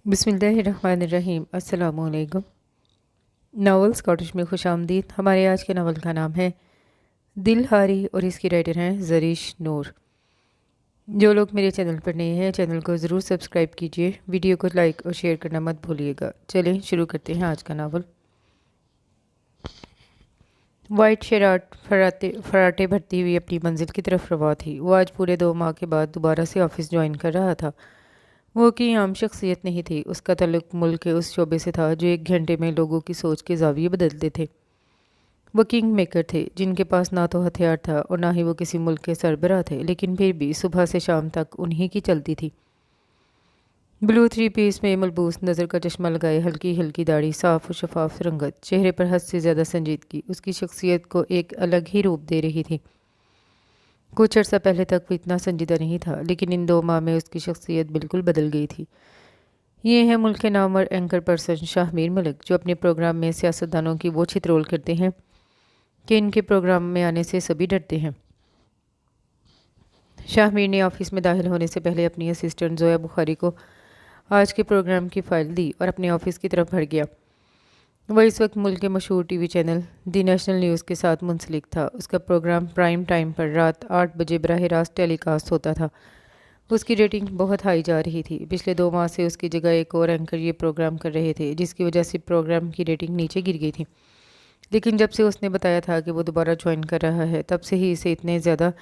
बिस्मिल्लाहिर्रहमानिर्रहीम। अस्सलाम वालेकुम। नावल स्कॉटिश में खुश आमदीद। हमारे आज के नावल का नाम है दिल हारी और इसकी राइटर हैं जरीश नूर। जो लोग मेरे चैनल पर नए हैं चैनल को ज़रूर सब्सक्राइब कीजिए, वीडियो को लाइक और शेयर करना मत भूलिएगा। चलें शुरू करते हैं आज का नावल। वाइट शराट फराटे भरती हुई अपनी मंजिल की तरफ रवा थी। वो आज पूरे 2 माह के बाद दोबारा से ऑफिस ज्वाइन कर रहा था। वो की आम शख्सियत नहीं थी। उसका ताल्लुक मुल्क के उस शोबे से था जो 1 घंटे में लोगों की सोच के जाविये बदलते थे। वो किंग मेकर थे जिनके पास ना तो हथियार था और ना ही वो किसी मुल्क के सरबराह थे, लेकिन फिर भी सुबह से शाम तक उन्हीं की चलती थी। ब्लू 3 पीस में मलबूस, नज़र का चश्मा लगाए, हल्की हल्की दाढ़ी, साफ और शफाफ रंगत, चेहरे पर हद से ज़्यादा संजीदगी उसकी शख्सियत को एक अलग ही रूप दे रही थी। कुछ अर्सा पहले तक वो इतना संजीदा नहीं था, लेकिन इन 2 माह में उसकी शख्सियत बिल्कुल बदल गई थी। ये है मुल्क के नामवर एंकर पर्सन शाहमीर मलिक, जो अपने प्रोग्राम में सियासतदानों की वो छित्रोल करते हैं कि इनके प्रोग्राम में आने से सभी डरते हैं। शाहमीर ने ऑफिस में दाखिल होने से पहले अपनी असिस्टेंट जोया बुखारी को आज के प्रोग्राम की फ़ाइल दी और अपने ऑफिस की तरफ भर गया। वह इस वक्त मुल्क के मशहूर टीवी चैनल दी नेशनल न्यूज़ के साथ मुंसलिक था। उसका प्रोग्राम प्राइम टाइम पर रात 8 बजे बराह रास्त टेलीकास्ट होता था। उसकी रेटिंग बहुत हाई जा रही थी। पिछले 2 माह से उसकी जगह एक और एंकर ये प्रोग्राम कर रहे थे, जिसकी वजह से प्रोग्राम की रेटिंग नीचे गिर गई थी। लेकिन जब से उसने बताया था कि वो दोबारा ज्वाइन कर रहा है, तब से ही इसे इतने ज़्यादा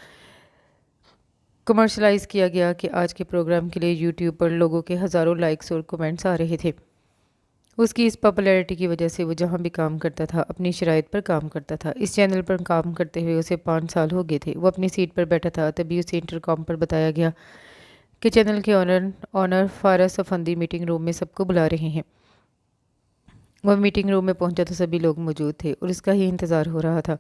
कमर्शलाइज किया गया कि आज के प्रोग्राम के लिए यूट्यूब पर लोगों के हज़ारों लाइक्स और कमेंट्स आ रहे थे। उसकी इस पॉपुलैरिटी की वजह से वो जहाँ भी काम करता था अपनी शराइत पर काम करता था। इस चैनल पर काम करते हुए उसे 5 साल हो गए थे। वो अपनी सीट पर बैठा था, तभी उसे इंटरकॉम पर बताया गया कि चैनल के ऑनर फारस अफंदी मीटिंग रूम में सबको बुला रहे हैं। वह मीटिंग रूम में पहुंचा तो सभी लोग मौजूद थे और उसका ही इंतज़ार हो रहा था।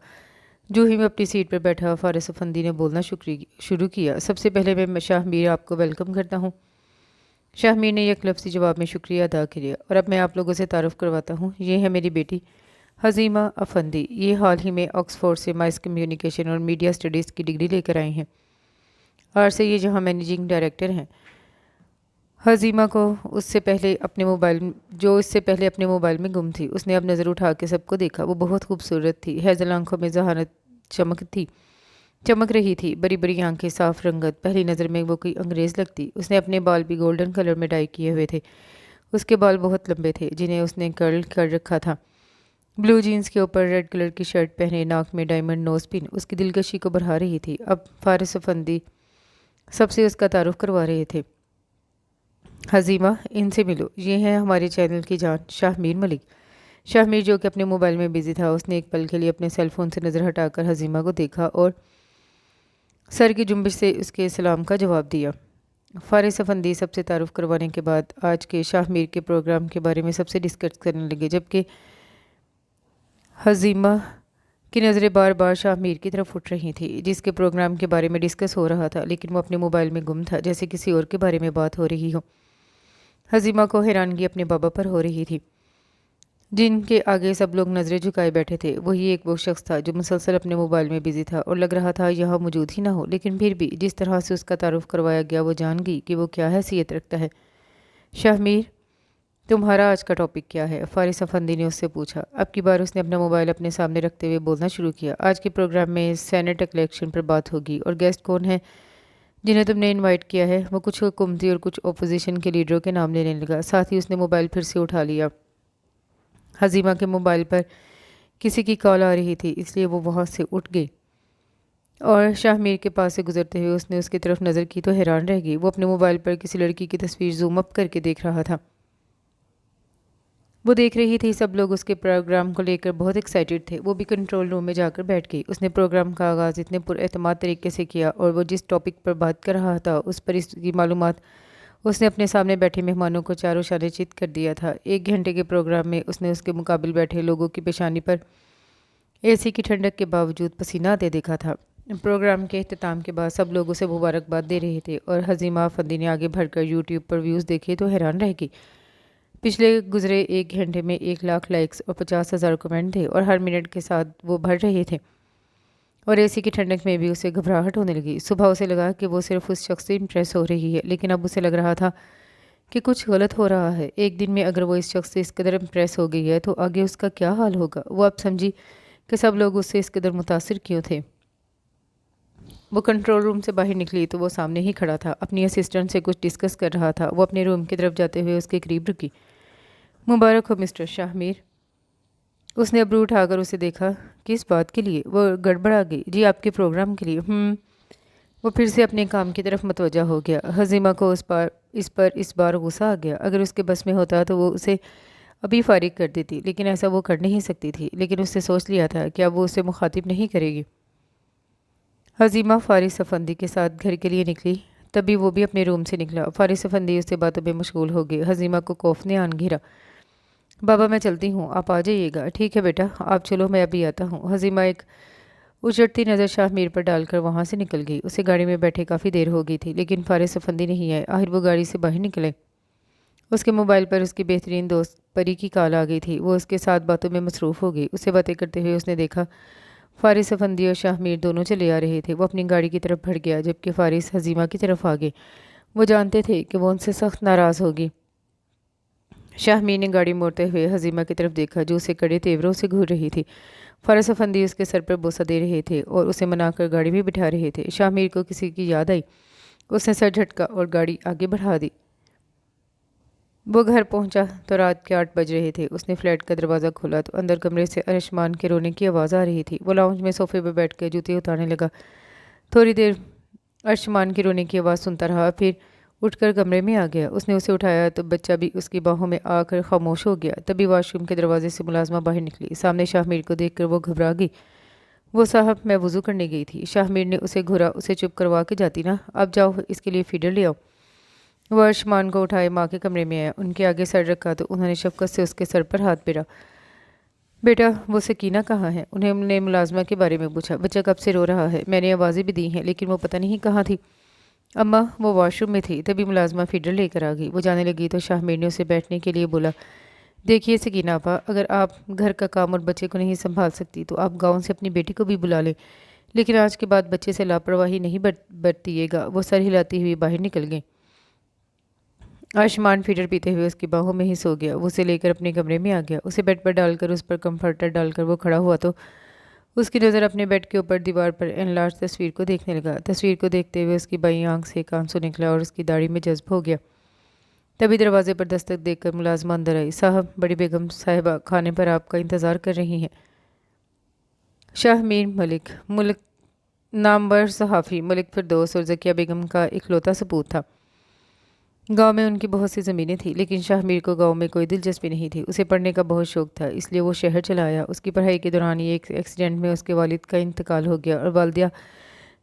जो ही मैं अपनी सीट पर बैठा, फारस अफंदी ने बोलना शुरू किया। सबसे पहले मैं शाहमीर आपको वेलकम करता हूँ। शाहमीर ने एक लफ्ज़ी जवाब में शुक्रिया अदा किया। और अब मैं आप लोगों से तारुफ़ करवाता हूँ, ये है मेरी बेटी हज़ीमा अफंदी। ये हाल ही में ऑक्सफोर्ड से मास कम्युनिकेशन और मीडिया स्टडीज़ की डिग्री लेकर आई हैं और से ये जहाँ मैनेजिंग डायरेक्टर हैं। हज़ीमा को इससे पहले अपने मोबाइल में गुम थी। उसने अब नज़र उठा के सबको देखा। वो बहुत खूबसूरत थी। हैज़ल आंखों में जहानत चमक रही थी। बड़ी बड़ी आंखें, साफ रंगत, पहली नज़र में वो कोई अंग्रेज़ लगती। उसने अपने बाल भी गोल्डन कलर में डाई किए हुए थे। उसके बाल बहुत लंबे थे जिन्हें उसने कर्ल कर रखा था। ब्लू जीन्स के ऊपर रेड कलर की शर्ट पहने, नाक में डायमंड नोज पिन उसकी दिलकशी को बढ़ा रही थी। अब फारिस अफंदी सबसे उसका तारुफ करवा रहे थे। हज़ीमा, इनसे मिलो, ये है हमारे चैनल की जान शाहमीर मलिक। शाहमीर जो कि अपने मोबाइल में बिजी था, उसने एक पल के लिए अपने सेल फोन से नज़र हटाकर हज़ीमा को देखा और सर की जुम्बिश से उसके सलाम का जवाब दिया। फारिस अफंदी सबसे तारुफ करवाने के बाद आज के शाहमीर के प्रोग्राम के बारे में सबसे डिस्कस करने लगे, जबकि हज़ीमा की नज़रें बार बार शाहमीर की तरफ उठ रही थी, जिसके प्रोग्राम के बारे में डिस्कस हो रहा था। लेकिन वो अपने मोबाइल में गुम था, जैसे किसी और के बारे में बात हो रही हो। हज़ीमा को हैरानगी अपने बाबा पर हो रही थी, जिनके आगे सब लोग नज़रें झुकाए बैठे थे। वही एक वो शख्स था जो मुसलसल अपने मोबाइल में बिजी था और लग रहा था यहाँ मौजूद ही ना हो। लेकिन फिर भी जिस तरह से उसका तारुफ करवाया गया, वो जान गई कि वो क्या हैसियत रखता है। शाहमीर, तुम्हारा आज का टॉपिक क्या है? फारिस अफंदी ने उससे पूछा। अब की बार उसने अपना मोबाइल अपने सामने रखते हुए बोलना शुरू किया। आज के प्रोग्राम में सेनेट इलेक्शन पर बात होगी और गेस्ट कौन है जिन्हें तुमने इनवाइट किया है? वो कुछ हुकूमती और कुछ ओपोजिशन के लीडरों के नाम लेने लगा। साथ ही उसने मोबाइल फिर से उठा लिया। हज़ीमा के मोबाइल पर किसी की कॉल आ रही थी, इसलिए वो वहाँ से उठ गई और शाहमीर के पास से गुजरते हुए उसने उसकी तरफ नज़र की तो हैरान रह गई। वो अपने मोबाइल पर किसी लड़की की तस्वीर जूम अप करके देख रहा था। वो देख रही थी सब लोग उसके प्रोग्राम को लेकर बहुत एक्साइटेड थे। वो भी कंट्रोल रूम में जाकर बैठ गई। उसने प्रोग्राम का आगाज़ इतने पुरएतमाद तरीके से किया और वो जिस टॉपिक पर बात कर रहा था उस पर इसकी मालूमात उसने अपने सामने बैठे मेहमानों को चारों शाने चित कर दिया था। 1 घंटे के प्रोग्राम में उसने उसके मुकाबिल बैठे लोगों की पेशानी पर एसी की ठंडक के बावजूद पसीना आते देखा था। प्रोग्राम के अख्ताम के बाद सब लोग उसे मुबारकबाद दे रहे थे और हज़ीमा अफंदी ने आगे बढ़कर यूट्यूब पर व्यूज़ देखे तो हैरान रह गई। पिछले गुजरे 1 घंटे में 1 लाख लाइक्स और 50,000 कमेंट थे और हर मिनट के साथ वो बढ़ रहे थे और एसी की ठंडक में भी उसे घबराहट होने लगी। सुबह उसे लगा कि वो सिर्फ उस शख्स से इम्प्रेस हो रही है, लेकिन अब उसे लग रहा था کہ کچھ غلط ہو رہا ہے۔ ایک دن میں اگر وہ اس شخص سے اس قدر امپریس ہو گئی ہے تو آگے اس کا کیا حال ہوگا۔ وہ اب سمجھی کہ سب لوگ اس سے اس قدر متاثر کیوں تھے۔ وہ کنٹرول روم سے باہر نکلی تو وہ سامنے ہی کھڑا تھا، اپنی اسسٹنٹ سے کچھ ڈسکس کر رہا تھا۔ وہ اپنے روم کی طرف جاتے ہوئے اس کے قریب رکی۔ مبارک ہو مسٹر شاہ میر۔ اس نے ابرو اٹھا کر اسے دیکھا۔ کس بات کے لیے؟ وہ گڑبڑا گئی۔ جی آپ کے پروگرام کے لیے۔ وہ پھر سے اپنے کام کی طرف متوجہ ہو گیا۔ حزیمہ کو اس بار غصہ آ گیا۔ اگر اس کے بس میں ہوتا تو وہ اسے ابھی فارغ کر دیتی، لیکن ایسا وہ کر نہیں سکتی تھی۔ لیکن اس نے سوچ لیا تھا کہ اب وہ اسے مخاطب نہیں کرے گی۔ حزیمہ فارس افندی کے ساتھ گھر کے لیے نکلی۔ تبھی وہ بھی اپنے روم سے نکلا۔ فارس افندی اس سے باتوں میں مشغول ہو گئے۔ حزیمہ کو خوف نے آن گھیرا۔ بابا میں چلتی ہوں، آپ آ جائیے گا۔ ٹھیک ہے بیٹا، آپ چلو، میں ابھی آتا ہوں۔ حزیمہ ایک اچڑتی نظر شاہ میر پر ڈال کر وہاں سے نکل گئی۔ اسے گاڑی میں بیٹھے کافی دیر ہو گئی تھی، لیکن فارس افندی نہیں آئے۔ آخر وہ گاڑی سے باہر نکلے۔ اس کے موبائل پر اس کی بہترین دوست پری کی کال آ گئی تھی۔ وہ اس کے ساتھ باتوں میں مصروف ہو گئی۔ اس سے باتیں کرتے ہوئے اس نے دیکھا فارس افندی اور شاہ میر دونوں چلے آ رہے تھے۔ وہ اپنی گاڑی کی طرف بڑھ گیا، جبکہ فارس حزیمہ کی طرف آگے۔ وہ جانتے تھے کہ وہ ان سے سخت ناراض ہوگی۔ شاہ میر نے گاڑی موڑتے ہوئے حزیمہ کی طرف دیکھا، جو اسے کڑے تیوروں سے گھور رہی تھی۔ فارس افندی اس کے سر پر بوسہ دے رہے تھے اور اسے منا کر گاڑی میں بٹھا رہے تھے۔ شاہ میر کو کسی کی یاد آئی۔ اس نے سر جھٹکا اور گاڑی آگے بڑھا دی۔ وہ گھر پہنچا تو رات کے 8 بج رہے تھے۔ اس نے فلیٹ کا دروازہ کھولا تو اندر کمرے سے ارشمان کے رونے کی آواز آ رہی تھی۔ وہ لاؤنج میں صوفے پہ بیٹھ کے جوتے اتارنے لگا۔ تھوڑی دیر ارشمان کی رونے کی آواز سنتا رہا، پھر اٹھ کر کمرے میں آ گیا۔ اس نے اسے اٹھایا تو بچہ بھی اس کی باہوں میں آ کر خاموش ہو گیا۔ تبھی واش روم کے دروازے سے ملازمہ باہر نکلی۔ سامنے شاہ میر کو دیکھ کر وہ گھبرا گئی۔ وہ صاحب، میں وضو کرنے گئی تھی۔ شاہ میر نے اسے گھورا۔ اسے چپ کروا کے جاتی نا، اب جاؤ اس کے لیے فیڈر لے آؤ۔ وہ ارشمان کو اٹھائے ماں کے کمرے میں آیا۔ ان کے آگے سر رکھا تو انہوں نے شفقت سے اس کے سر پر ہاتھ پھیرا۔ بیٹا، وہ سکینہ کہاں ہے؟ انہوں نے ملازمہ کے بارے میں پوچھا۔ بچہ کب سے رو رہا ہے، میں نے آوازیں بھی دی ہیں، لیکن وہ پتہ نہیں کہاں تھی۔ اماں، وہ واش روم میں تھی۔ تبھی ملازمہ فیڈر لے کر آ گئی۔ وہ جانے لگی تو شاہ میر نے اسے بیٹھنے کے لیے بولا۔ دیکھیے سکینہ آپا، اگر آپ گھر کا کام اور بچے کو نہیں سنبھال سکتی تو آپ گاؤں سے اپنی بیٹی کو بھی بلا لیں، لیکن آج کے بعد بچے سے لاپرواہی نہیں برتیے گا۔ وہ سر ہلاتی ہوئی باہر نکل گئی۔ آیوشمان فیڈر پیتے ہوئے اس کی باہوں میں ہی سو گیا۔ وہ اسے لے کر اپنے کمرے میں آ گیا۔ اسے بیڈ پر ڈال کر اس پر کمفرٹر ڈال کر وہ کھڑا ہوا تو اس کی نظر اپنے بیڈ کے اوپر دیوار پر انلارج تصویر کو دیکھنے لگا۔ تصویر کو دیکھتے ہوئے اس کی بائیں آنکھ سے ایک آنسو نکلا اور اس کی داڑھی میں جذب ہو گیا۔ تبھی دروازے پر دستک دیکھ کر ملازمہ اندر آئی۔ صاحب، بڑی بیگم صاحبہ کھانے پر آپ کا انتظار کر رہی ہیں۔ شاہ میر ملک نامور صحافی ملک فردوس اور ذکیہ بیگم کا اکلوتا سپوت تھا۔ گاؤں میں ان کی بہت سی زمینیں تھیں، لیکن شاہ میر کو گاؤں میں کوئی دلچسپی نہیں تھی۔ اسے پڑھنے کا بہت شوق تھا، اس لیے وہ شہر چلا آیا۔ اس کی پڑھائی کے دوران ہی ایک ایکسیڈنٹ میں اس کے والد کا انتقال ہو گیا اور والدہ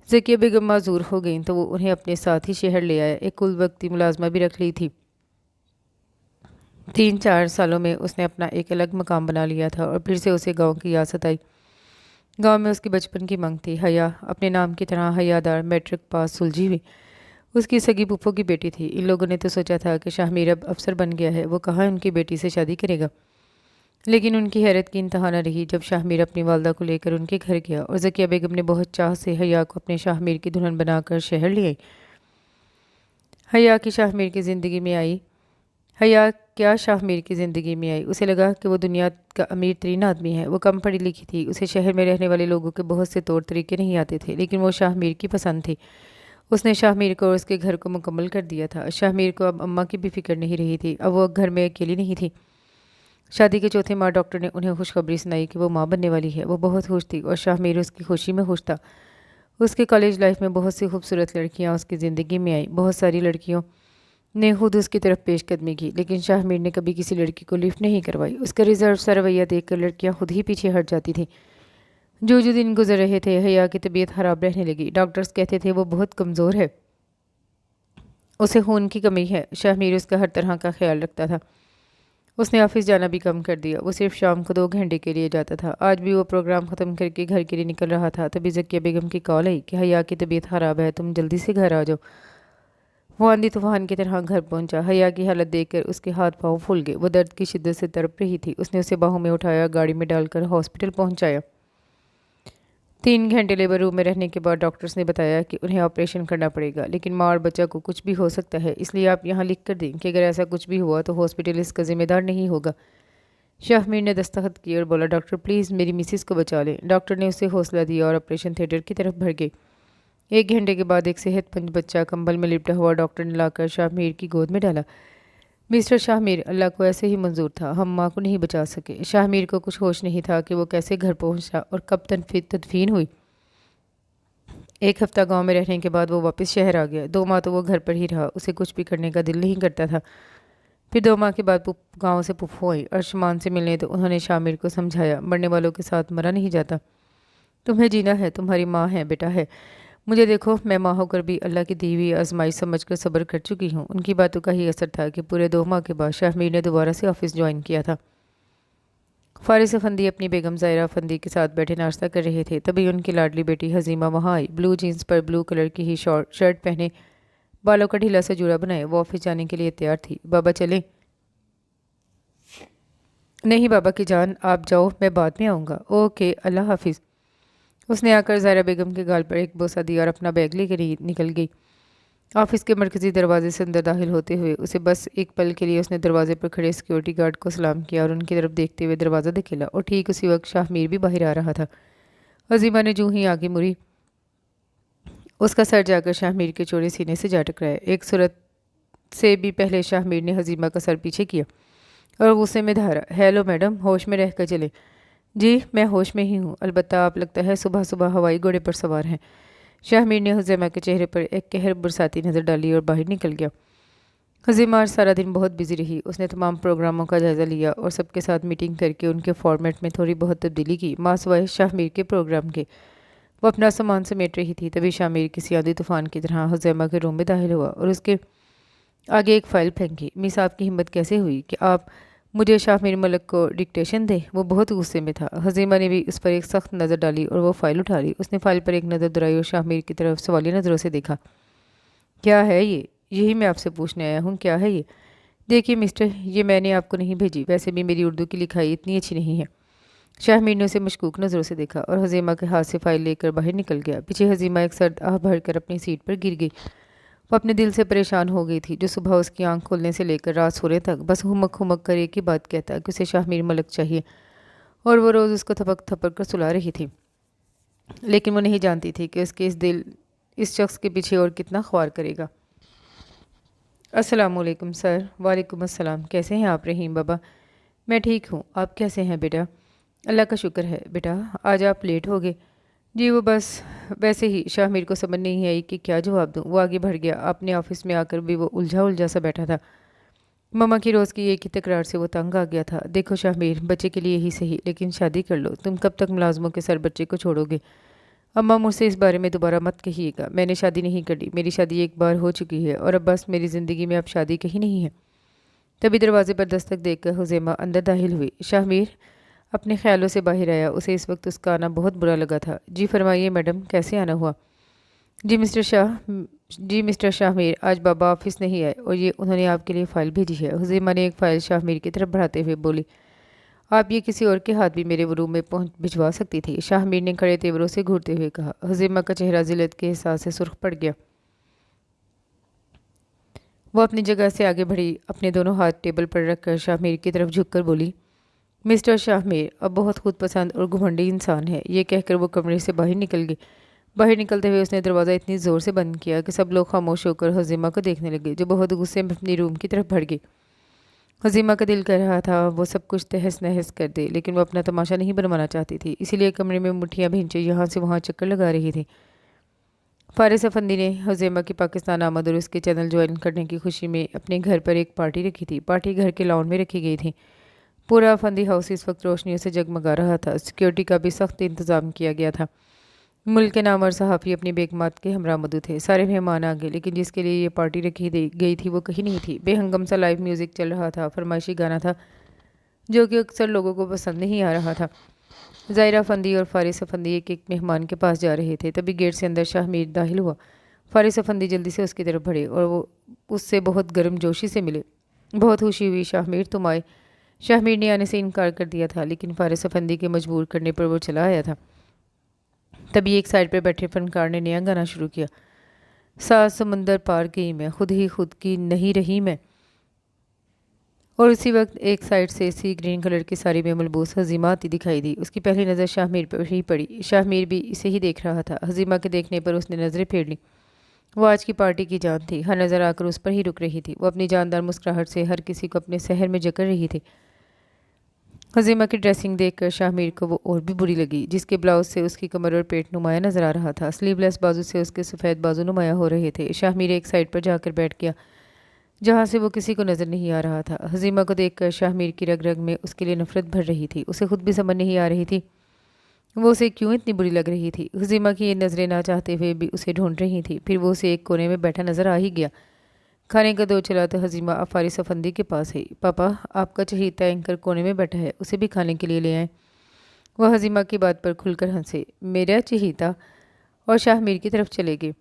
ذکیہ بیگم معذور ہو گئیں تو وہ انہیں اپنے ساتھ ہی شہر لے آیا۔ ایک کل وقتی ملازمہ بھی رکھ لی تھی۔ 3-4 سالوں میں اس نے اپنا ایک الگ مقام بنا لیا تھا اور پھر سے اسے گاؤں کی یاست آئی۔ گاؤں میں اس کی بچپن کی مانگ تھی۔ حیا، اپنے نام کی طرح حیادار، میٹرک پاس سلجھی ہوئی۔ اس کی سگی پھپھو کی بیٹی تھی۔ ان لوگوں نے تو سوچا تھا کہ شاہ میر اب افسر بن گیا ہے، وہ کہاں ان کی بیٹی سے شادی کرے گا۔ لیکن ان کی حیرت کی انتہا نہ رہی جب شاہ میر اپنی والدہ کو لے کر ان کے گھر گیا اور ذکیہ بیگم نے بہت چاہ سے حیا کو اپنے شاہ میر کی دلہن بنا کر شہر لے آئی۔ حیا شاہ میر کی زندگی میں آئی۔ اسے لگا کہ وہ دنیا کا امیر ترین آدمی ہے۔ وہ کم پڑھی لکھی تھی، اسے شہر میں رہنے والے لوگوں کے بہت سے طور طریقے نہیں آتے تھے، لیکن وہ شاہ میر کی پسند تھی۔ اس نے شاہ میر کو اور اس کے گھر کو مکمل کر دیا تھا۔ شاہ میر کو اب اماں کی بھی فکر نہیں رہی تھی۔ اب وہ گھر میں اکیلی نہیں تھی۔ شادی کے چوتھے ماہ ڈاکٹر نے انہیں خوشخبری سنائی کہ وہ ماں بننے والی ہے۔ وہ بہت خوش تھی اور شاہ میر اس کی خوشی میں خوش تھا۔ اس کے کالج لائف میں بہت سی خوبصورت لڑکیاں اس کی زندگی میں آئیں۔ بہت ساری لڑکیوں نے خود اس کی طرف پیش قدمی کی، لیکن شاہ میر نے کبھی کسی لڑکی کو لفٹ نہیں کروائی۔ اس کا ریزرو سا رویہ دیکھ کر لڑکیاں خود ہی پیچھے ہٹ جاتی تھیں۔ جو دن گزر رہے تھے، حیا کی طبیعت خراب رہنے لگی۔ ڈاکٹرز کہتے تھے وہ بہت کمزور ہے، اسے خون کی کمی ہے۔ شاہ میر اس کا ہر طرح کا خیال رکھتا تھا۔ اس نے آفس جانا بھی کم کر دیا۔ وہ صرف شام کو 2 گھنٹے کے لیے جاتا تھا۔ آج بھی وہ پروگرام ختم کر کے گھر کے لیے نکل رہا تھا، تبھی ذکیہ بیگم کی کال آئی کہ حیا کی طبیعت خراب ہے، تم جلدی سے گھر آ جاؤ۔ وہ آندھی طوفان کی طرح گھر پہنچا۔ حیا کی حالت دیکھ کر اس کے ہاتھ پاؤں پھول گئے۔ وہ درد کی شدت سے تڑپ رہی تھی۔ اس نے اسے باہوں میں اٹھایا، گاڑی میں ڈال کر ہاسپٹل پہنچایا۔ 3 घंटे लेबर रूम में रहने के बाद डॉक्टर्स ने बताया कि उन्हें ऑपरेशन करना पड़ेगा, लेकिन माँ और बच्चा को कुछ भी हो सकता है, इसलिए आप यहाँ लिख कर दें कि अगर ऐसा कुछ भी हुआ तो हॉस्पिटल इसका जिम्मेदार नहीं होगा। शाहमीर ने दस्तखत किए और बोला, डॉक्टर प्लीज़ मेरी मिसिस को बचा लें। डॉक्टर ने उसे हौसला दिया और ऑपरेशन थिएटर की तरफ बढ़ गए। 1 घंटे के बाद एक सेहतमंद बच्चा कंबल में लिपटा हुआ डॉक्टर ने लाकर शाहमीर की गोद में डाला। मिस्टर शाहमीर, अल्लाह को ऐसे ही मंजूर था, हम माँ को नहीं बचा सके। शाहमीर को कुछ होश नहीं था कि वो कैसे घर पहुंचा और कब तदफीन हुई। 1 हफ्ता गांव में रहने के बाद वो वापस शहर आ गया। 2 माह तो वो घर पर ही रहा, उसे कुछ भी करने का दिल नहीं करता था। फिर 2 माह के बाद गांव से पुप्पो आई अर्शमान से मिलने, तो उन्होंने शामिर को समझाया, मरने वालों के साथ मरा नहीं जाता, तुम्हें जीना है, तुम्हारी माँ है, बेटा है। मुझे देखो, मैं माँ होकर भी अल्लाह की दी हुई आजमाइश समझकर सब्र कर चुकी हूँ। उनकी बातों का ही असर था कि पूरे 2 माह के बाद शाहमीर ने दोबारा से ऑफिस ज्वाइन किया था। फारिस अफंदी अपनी बेगम ज़ाहिरा अफंदी के साथ बैठे नाश्ता कर रहे थे, तभी उनकी लाडली बेटी हजीमा वहाँ आई। ब्लू जीन्स पर ब्लू कलर की ही शर्ट पहने, बालों का ढीला सा जूड़ा बनाए, वो ऑफिस जाने के लिए तैयार थी। बाबा चलें? नहीं बाबा की जान, आप जाओ, मैं बाद में आऊँगा। ओके, अल्लाह हाफिज़। उसने आकर ज़ाहिरा बेगम के गाल पर एक बोसा दिया और अपना बैग लेकर निकल गई। ऑफिस के मरकजी दरवाजे से अंदर दाखिल होते हुए उसे बस एक पल के लिए उसने दरवाजे पर खड़े सिक्योरिटी गार्ड को सलाम किया और उनकी तरफ देखते हुए दरवाज़ा धकेला, और ठीक उसी वक्त शाहमीर भी बाहर आ रहा था। अजीमा ने जूं ही आगे मुड़ी, उसका सर जाकर शाहमीर के चौड़े सीने से जा टकराया। एक सूरत से भी पहले शाहमीर ने हजीमा का सर पीछे किया और गुस्से में धारा, हेलो मैडम, होश में रह कर चले। जी मैं होश में ही हूँ, अलबत्ता आप लगता है सुबह सुबह हवाई घोड़े पर सवार हैं। शाहमीर ने हुज़ैमा के चेहरे पर एक कहर बरसाती नज़र डाली और बाहर निकल गया। हुज़ैमा आज सारा दिन बहुत बिजी रही। उसने तमाम प्रोग्रामों का जायज़ा लिया और सबके साथ मीटिंग करके उनके फॉर्मेट में थोड़ी बहुत तब्दीली की, माँ सिवाय शाहमीर के प्रोग्राम के। वो अपना सामान समेट रही थी, तभी शाहमीर किसी आंधी तूफान की तरह हुज़ैमा के रूम में दाखिल हुआ और उसके आगे एक फ़ाइल फेंकी। मिस, आपकी हिम्मत कैसे हुई कि आप मुझे शाहमीर मलिक को डिक्टेशन दे? वो बहुत गुस्से में था। हजीमा ने भी उस पर एक सख्त नज़र डाली और वो फ़ाइल उठा ली। उसने फ़ाइल पर एक नज़र दौड़ाई और शाहमीर की तरफ सवालिया नज़रों से देखा। क्या है ये? यही मैं आपसे पूछने आया हूँ, क्या है ये? देखिए मिस्टर, ये मैंने आपको नहीं भेजी, वैसे भी मेरी उर्दू की लिखाई इतनी अच्छी नहीं है। शाहमीर ने उसे मशकूक नज़रों से देखा और हजीमा के हाथ से फ़ाइल लेकर बाहर निकल गया। पीछे हजीमा एक सर्द आह भरकर अपनी सीट पर गिर गई। वो अपने दिल से परेशान हो गई थी, जो सुबह उसकी आंख खोलने से लेकर रात सोने तक बस हुमक हुमक कर एक ही बात कहता कि उसे शाहमीर मलिक चाहिए, और वो रोज़ उसको थपक थपक कर सुला रही थी। लेकिन वो नहीं जानती थी कि उसके इस शख्स के पीछे और कितना ख्वार करेगा। अस्सलामुअलैकुम सर। वालेकुम अस्सलाम। कैसे हैं आप रहीम बाबा? मैं ठीक हूँ, आप कैसे हैं बेटा? अल्लाह का शुक्र है। बेटा आज आप लेट हो गए। जी वो बस वैसे ही। शाहमीर को समझ नहीं आई कि क्या जवाब दूँ। वो आगे बढ़ गया। अपने ऑफिस में आकर भी वो उलझा उलझा सा बैठा था। मम्मा की रोज़ की एक ही तकरार से वो तंग आ गया था। देखो शाहमीर, बच्चे के लिए ही सही, लेकिन शादी कर लो। तुम कब तक मुलाजमों के सर बच्चे को छोड़ोगे? अम्मा मुझसे इस बारे में दोबारा मत कहिएगा। मैंने शादी नहीं करी, मेरी शादी एक बार हो चुकी है और अब बस मेरी ज़िंदगी में अब शादी कहीं नहीं है। तभी दरवाजे पर दस्तक देकर हुज़ैमा अंदर दाखिल हुई। शाहमीर अपने ख्यालों से बाहर आया। उसे इस वक्त उसका आना बहुत बुरा लगा था। जी फरमाइए मैडम, कैसे आना हुआ? जी मिस्टर शाहमीर, आज बाबा ऑफिस नहीं आए और ये उन्होंने आपके लिए फ़ाइल भेजी है। हुज़ैमा ने एक फ़ाइल शाहमीर की तरफ बढ़ाते हुए बोली, आप ये किसी और के हाथ भी मेरे रूम में भिजवा सकती थी। शाहमीर ने खड़े तेवरों से घूरते हुए कहा। हुज़ैमा का चेहरा जिल्लत के एहसास से सुर्ख पड़ गया। वो अपनी जगह से आगे बढ़ी, अपने दोनों हाथ टेबल पर रखकर शाहमीर की तरफ झुककर बोली, मिस्टर शाहमीर अब बहुत खुद पसंद और घुमंडी इंसान है। ये कहकर वो कमरे से बाहर निकल गई। बाहर निकलते हुए उसने दरवाज़ा इतनी ज़ोर से बंद किया कि सब लोग खामोश होकर हज़ीमा को देखने लगे, जो बहुत गुस्से में अपनी रूम की तरफ बढ़ गई। हज़ीमा का दिल कर रहा था वो सब कुछ तहस नहस कर दे, लेकिन वो अपना तमाशा नहीं बनवाना चाहती थी, इसीलिए कमरे में मुठ्ठियाँ भींचे यहाँ से वहाँ चक्कर लगा रही थी। फारिस अफंदी ने हुज़ैमा की पाकिस्तान आमद और उसके चैनल ज्वाइन करने की खुशी में अपने घर पर एक पार्टी रखी थी। पार्टी घर के लॉन में रखी गई थी। पूरा अफंदी हाउस इस वक्त रोशनियों से जगमगा रहा था। सिक्योरिटी का भी सख्त इंतज़ाम किया गया था। मुल्क के नामवर सहाफ़ी अपनी बेगमात के हमरा मौजूद थे। सारे मेहमान आ गए, लेकिन जिसके लिए ये पार्टी रखी गई थी वो कहीं नहीं थी। बेहंगम सा लाइव म्यूज़िक चल रहा था। फरमाइशी गाना था जो कि अक्सर लोगों को पसंद नहीं आ रहा था। ज़ाहिरा अफंदी और फारिस अफंदी एक एक मेहमान के पास जा रहे थे, तभी गेट से अंदर शाहमीर दाखिल हुआ। फारिस अफंदी जल्दी से उसकी तरफ बढ़े और वो उससे बहुत गर्म जोशी से मिले। बहुत खुशी हुई शाहमीर, तुम आए। शाहमीर ने आने से इनकार कर दिया था, लेकिन फारिस अफंदी के मजबूर करने पर वो चला आया था। तभी एक साइड पर बैठे फनकार ने नया गाना शुरू किया। 7 समंदर पार गई मैं, खुद ही खुद की नहीं रही मैं। और उसी वक्त एक साइड से सी ग्रीन कलर की साड़ी में मलबूस हजीमा आती दिखाई दी। उसकी पहली नज़र शाहमीर पर ही पड़ी। शाहमीर भी इसे ही देख रहा था। हजीमा के देखने पर उसने नज़रें फेर ली। वो आज की पार्टी की जान थी, हर नज़र आकर उस पर ही रुक रही थी। वो अपनी जानदार मुस्कुराहट से हर किसी को अपने शहर में जकड़ रही थी। हजीमा की ड्रेसिंग देखकर शाहमीर को वो और भी बुरी लगी, जिसके ब्लाउज से उसकी कमर और पेट नुमाया नजर आ रहा था। स्लीवलेस बाजू से उसके सफ़ेद बाजू नुमाया हो रहे थे। शाहमीर एक साइड पर जाकर बैठ गया जहाँ से वो किसी को नज़र नहीं आ रहा था। हजीमा को देखकर शाहमीर की रग रग में उसके लिए नफरत भर रही थी। उसे खुद भी समझ नहीं आ रही थी वो उसे क्यों इतनी बुरी लग रही थी। हजीमा की ये नज़रें ना चाहते हुए भी उसे ढूंढ रही थी। फिर वो उसे एक कोने में बैठा नजर आ ही गया। खाने का दो चला तो हजीमा अब फारिस अफंदी के पास है। पापा, आपका चहीता एंकर कोने में बैठा है, उसे भी खाने के लिए ले आए। वह हजीमा की बात पर खुलकर हंसे। मेरा चहीता, और शाहमीर की तरफ चले गए।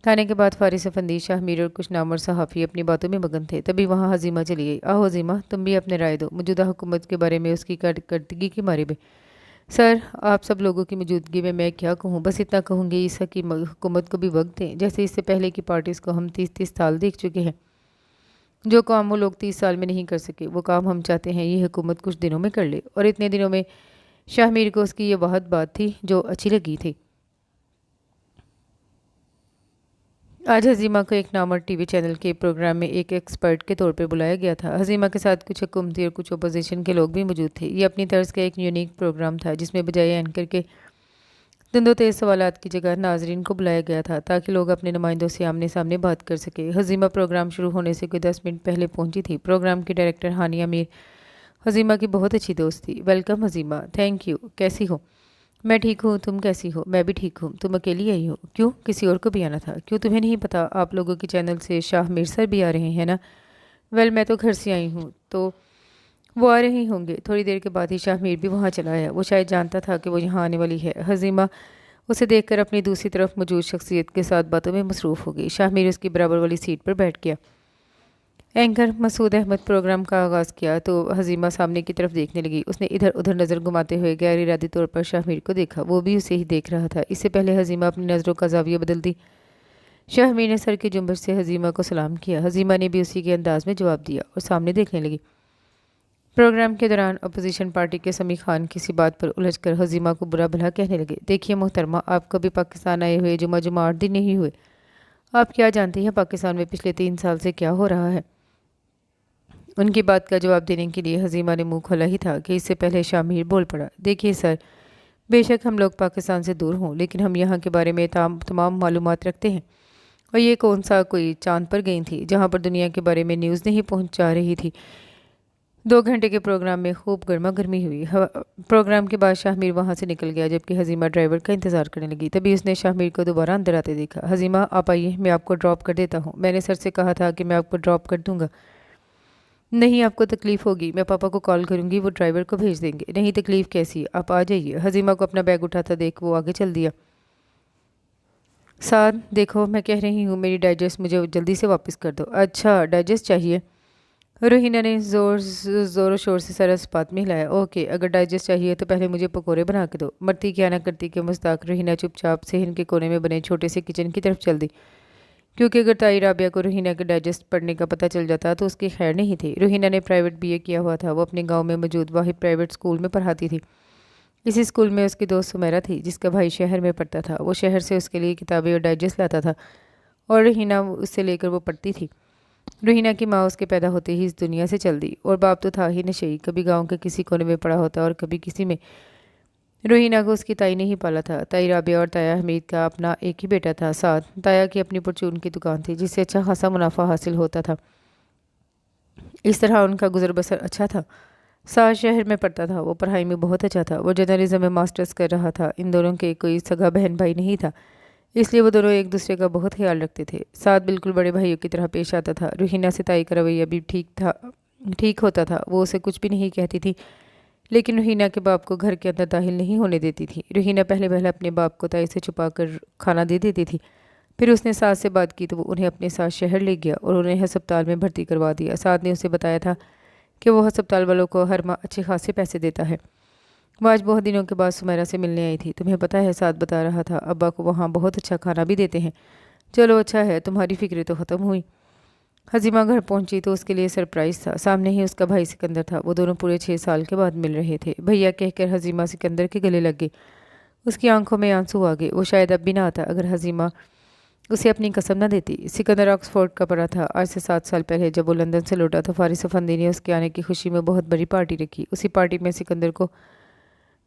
खाने के बाद फारिस अफंदी, शाहमीर और कुछ नामवर सहाफ़ी अपनी बातों में मगन थे। तभी वहाँ हजीमा चली गई। आओ हजीमा, तुम भी अपने राय दो मौजूदा हुकूमत के बारे में, उसकी कारकर्दगी के बारे में। सर, आप सब लोगों की मौजूदगी में मैं क्या कहूँ, बस इतना कहूँगी ईसा की हुकूमत को भी वक्त दें। जैसे इससे पहले की पार्टीज़ को हम 30-30 साल देख चुके हैं। जो काम वो लोग 30 साल में नहीं कर सके, वो काम हम चाहते हैं ये हुकूमत कुछ दिनों में कर ले। और इतने दिनों में शाहमीर को उसकी ये बहुत बात थी जो अच्छी लगी थी। आज हजीमा को एक नामवर टीवी चैनल के प्रोग्राम में एक एक्सपर्ट के तौर पर बुलाया गया था। हजीमा के साथ कुछ हुकूमती और कुछ अपोजिशन के लोग भी मौजूद थे। ये अपनी तर्ज का एक यूनिक प्रोग्राम था, जिसमें बजाय एंकर के दंदो तेज सवालात की जगह नाजरीन को बुलाया गया था, ताकि लोग अपने नुमाइंदों से आमने सामने बात कर सके। हजीमा प्रोग्राम शुरू होने से कोई 10 मिनट पहले पहुंची थी। प्रोग्राम की डायरेक्टर हानिया मीर हजीमा की बहुत अच्छी दोस्त थी। वेलकम हजीमा। Thank you. कैसी हो? मैं ठीक हूँ, तुम कैसी हो? मैं भी ठीक हूँ। तुम अकेली आई हो? क्यों, किसी और को भी आना था? क्यों, तुम्हें नहीं पता आप लोगों के चैनल से शाहमीर सर भी आ रहे हैं ना? वेल, मैं तो घर से आई हूँ, तो वो आ रहे होंगे। थोड़ी देर के बाद ही शाहमीर भी वहाँ चला आया। वो शायद जानता था कि वो यहाँ आने वाली है। हजीमा उसे देखकर अपनी दूसरी तरफ मौजूद शख्सियत के साथ बातों में मसरूफ़ हो गई। शाहमीर उसकी बराबर वाली सीट पर बैठ गया। एंकर मसूद अहमद प्रोग्राम का आगाज़ किया तो हजीमा सामने की तरफ देखने लगी। उसने इधर उधर नज़र घुमाते हुए गैर इरादी तौर पर शाहमीर को देखा। वो भी उसे ही देख रहा था। इससे पहले हजीमा अपनी नज़रों का जाविया बदल दी। शाहमीर ने सर की जुम्बश से हजीमा को सलाम किया। हजीमा ने भी उसी के अंदाज में जवाब दिया और सामने देखने लगी। प्रोग्राम के दौरान अपोजिशन पार्टी के समी खान किसी बात पर उलझकर हजीमा को बुरा भला कहने लगे। देखिए मोहतरमा, आप कभी पाकिस्तान आए हुए जुमा 8 दिन नहीं हुए। आप क्या जानती हैं पाकिस्तान में पिछले 3 साल से क्या हो रहा है? उनकी बात का जवाब देने के लिए हजीमा ने मुंह खोला ही था कि इससे पहले शाहमीर बोल पड़ा। देखिए सर, बेशक हम लोग पाकिस्तान से दूर हों, लेकिन हम यहाँ के बारे में तमाम मालूमात रखते हैं। और ये कौन सा कोई चांद पर गई थी जहाँ पर दुनिया के बारे में न्यूज़ नहीं पहुँचा रही थी। 2 घंटे के प्रोग्राम में खूब गर्मा गर्मी हुई। प्रोग्राम के बाद शाहमीर वहाँ से निकल गया, जबकि हजीमा ड्राइवर का इंतज़ार करने लगी। तभी उसने शाहमीर को दोबारा अंदर आते देखा। हजीमा, आप आइए, मैं आपको ड्रॉप कर देता हूँ। मैंने सर से कहा था कि मैं आपको ड्रॉप कर दूँगा। नहीं, आपको तकलीफ़ होगी, मैं पापा को कॉल करूँगी, वो ड्राइवर को भेज देंगे। नहीं, तकलीफ़ कैसी, आप आ जाइए। हजीमा को अपना बैग उठाता देख वो आगे चल दिया। साथ देखो, मैं कह रही हूँ मेरी डाइजेस्ट मुझे जल्दी से वापस कर दो। अच्छा, डाइजेस्ट चाहिए? रोहिना ने ज़ोर शोर से सर इस्पात में हिलाया। ओके, अगर डाइजेस्ट चाहिए तो पहले मुझे पकोड़े बना के दो। मरती क्या ना करती के मुस्ताक रोहिना चुपचाप सहन के कोने में बने छोटे से किचन की तरफ चल दी, क्योंकि अगर ताई राबिया को रोहिना के डाइजेस्ट पढ़ने का पता चल जाता तो उसकी खैर नहीं थी। रोहिना ने प्राइवेट बीए किया हुआ था। वो अपने गांव में मौजूद वाहिद प्राइवेट स्कूल में पढ़ाती थी। इसी स्कूल में उसकी दोस्त सुमेरा थी, जिसका भाई शहर में पढ़ता था। वो शहर से उसके लिए किताबें और डाइजेस्ट लाता था और रोहिना उससे लेकर वो पढ़ती थी। रोहिना की माँ उसके पैदा होते ही इस दुनिया से चल दी और बाप तो था ही नशेई, कभी गांव के किसी कोने में पड़ा होता और कभी किसी में। रोहिना को उसकी ताई ने ही पाला था। ताई राबिया और ताया हमीद का अपना एक ही बेटा था। साथ ताया की अपनी परचून की दुकान थी, जिससे अच्छा खासा मुनाफा हासिल होता था। इस तरह उनका गुजर बसर अच्छा था। साथ शहर में पढ़ता था। वो पढ़ाई में बहुत अच्छा था। वो जर्नलिज्म में मास्टर्स कर रहा था। इन दोनों के कोई सगा बहन भाई नहीं था, इसलिए वो दोनों एक दूसरे का बहुत ख्याल रखते थे। साथ बिल्कुल बड़े भाइयों की तरह पेश आता था। रोहिना से ताई का रवैया भी ठीक होता था। वो उसे कुछ भी नहीं कहती थी, लेकिन रोहिना के बाप को घर के अंदर दाखिल नहीं होने देती थी। रोहिना पहले पहले अपने बाप को ताई से छुपा कर खाना दे देती थी। फिर उसने सास से बात की तो वो उन्हें अपने साथ शहर ले गया और उन्हें अस्पताल में भर्ती करवा दिया। साथ ने उसे बताया था कि वो अस्पताल वालों को हर माह अच्छे खासे पैसे देता है। وہ آج بہت دنوں کے بعد سمیرہ سے ملنے آئی تھی۔ تمہیں پتہ ہے، ساتھ بتا رہا تھا ابا کو وہاں بہت اچھا کھانا بھی دیتے ہیں۔ چلو اچھا ہے، تمہاری فکریں تو ختم ہوئی۔ حزیمہ گھر پہنچی تو اس کے لیے سرپرائز تھا۔ سامنے ہی اس کا بھائی سکندر تھا۔ وہ دونوں پورے 6 سال کے بعد مل رہے تھے۔ بھیا کہہ کر حزیمہ سکندر کے گلے لگ گئی۔ اس کی آنکھوں میں آنسو آ گئے۔ وہ شاید اب بھی نہ آتا اگر حزیمہ اسے اپنی قسم نہ دیتی۔ سکندر آکسفورڈ کا پڑھا تھا۔ آج سے 7 سال پہلے جب وہ لندن سے لوٹا تو فارس افندی نے اس کے آنے کی خوشی میں بہت بڑی پارٹی رکھی۔ اسی پارٹی میں سکندر کو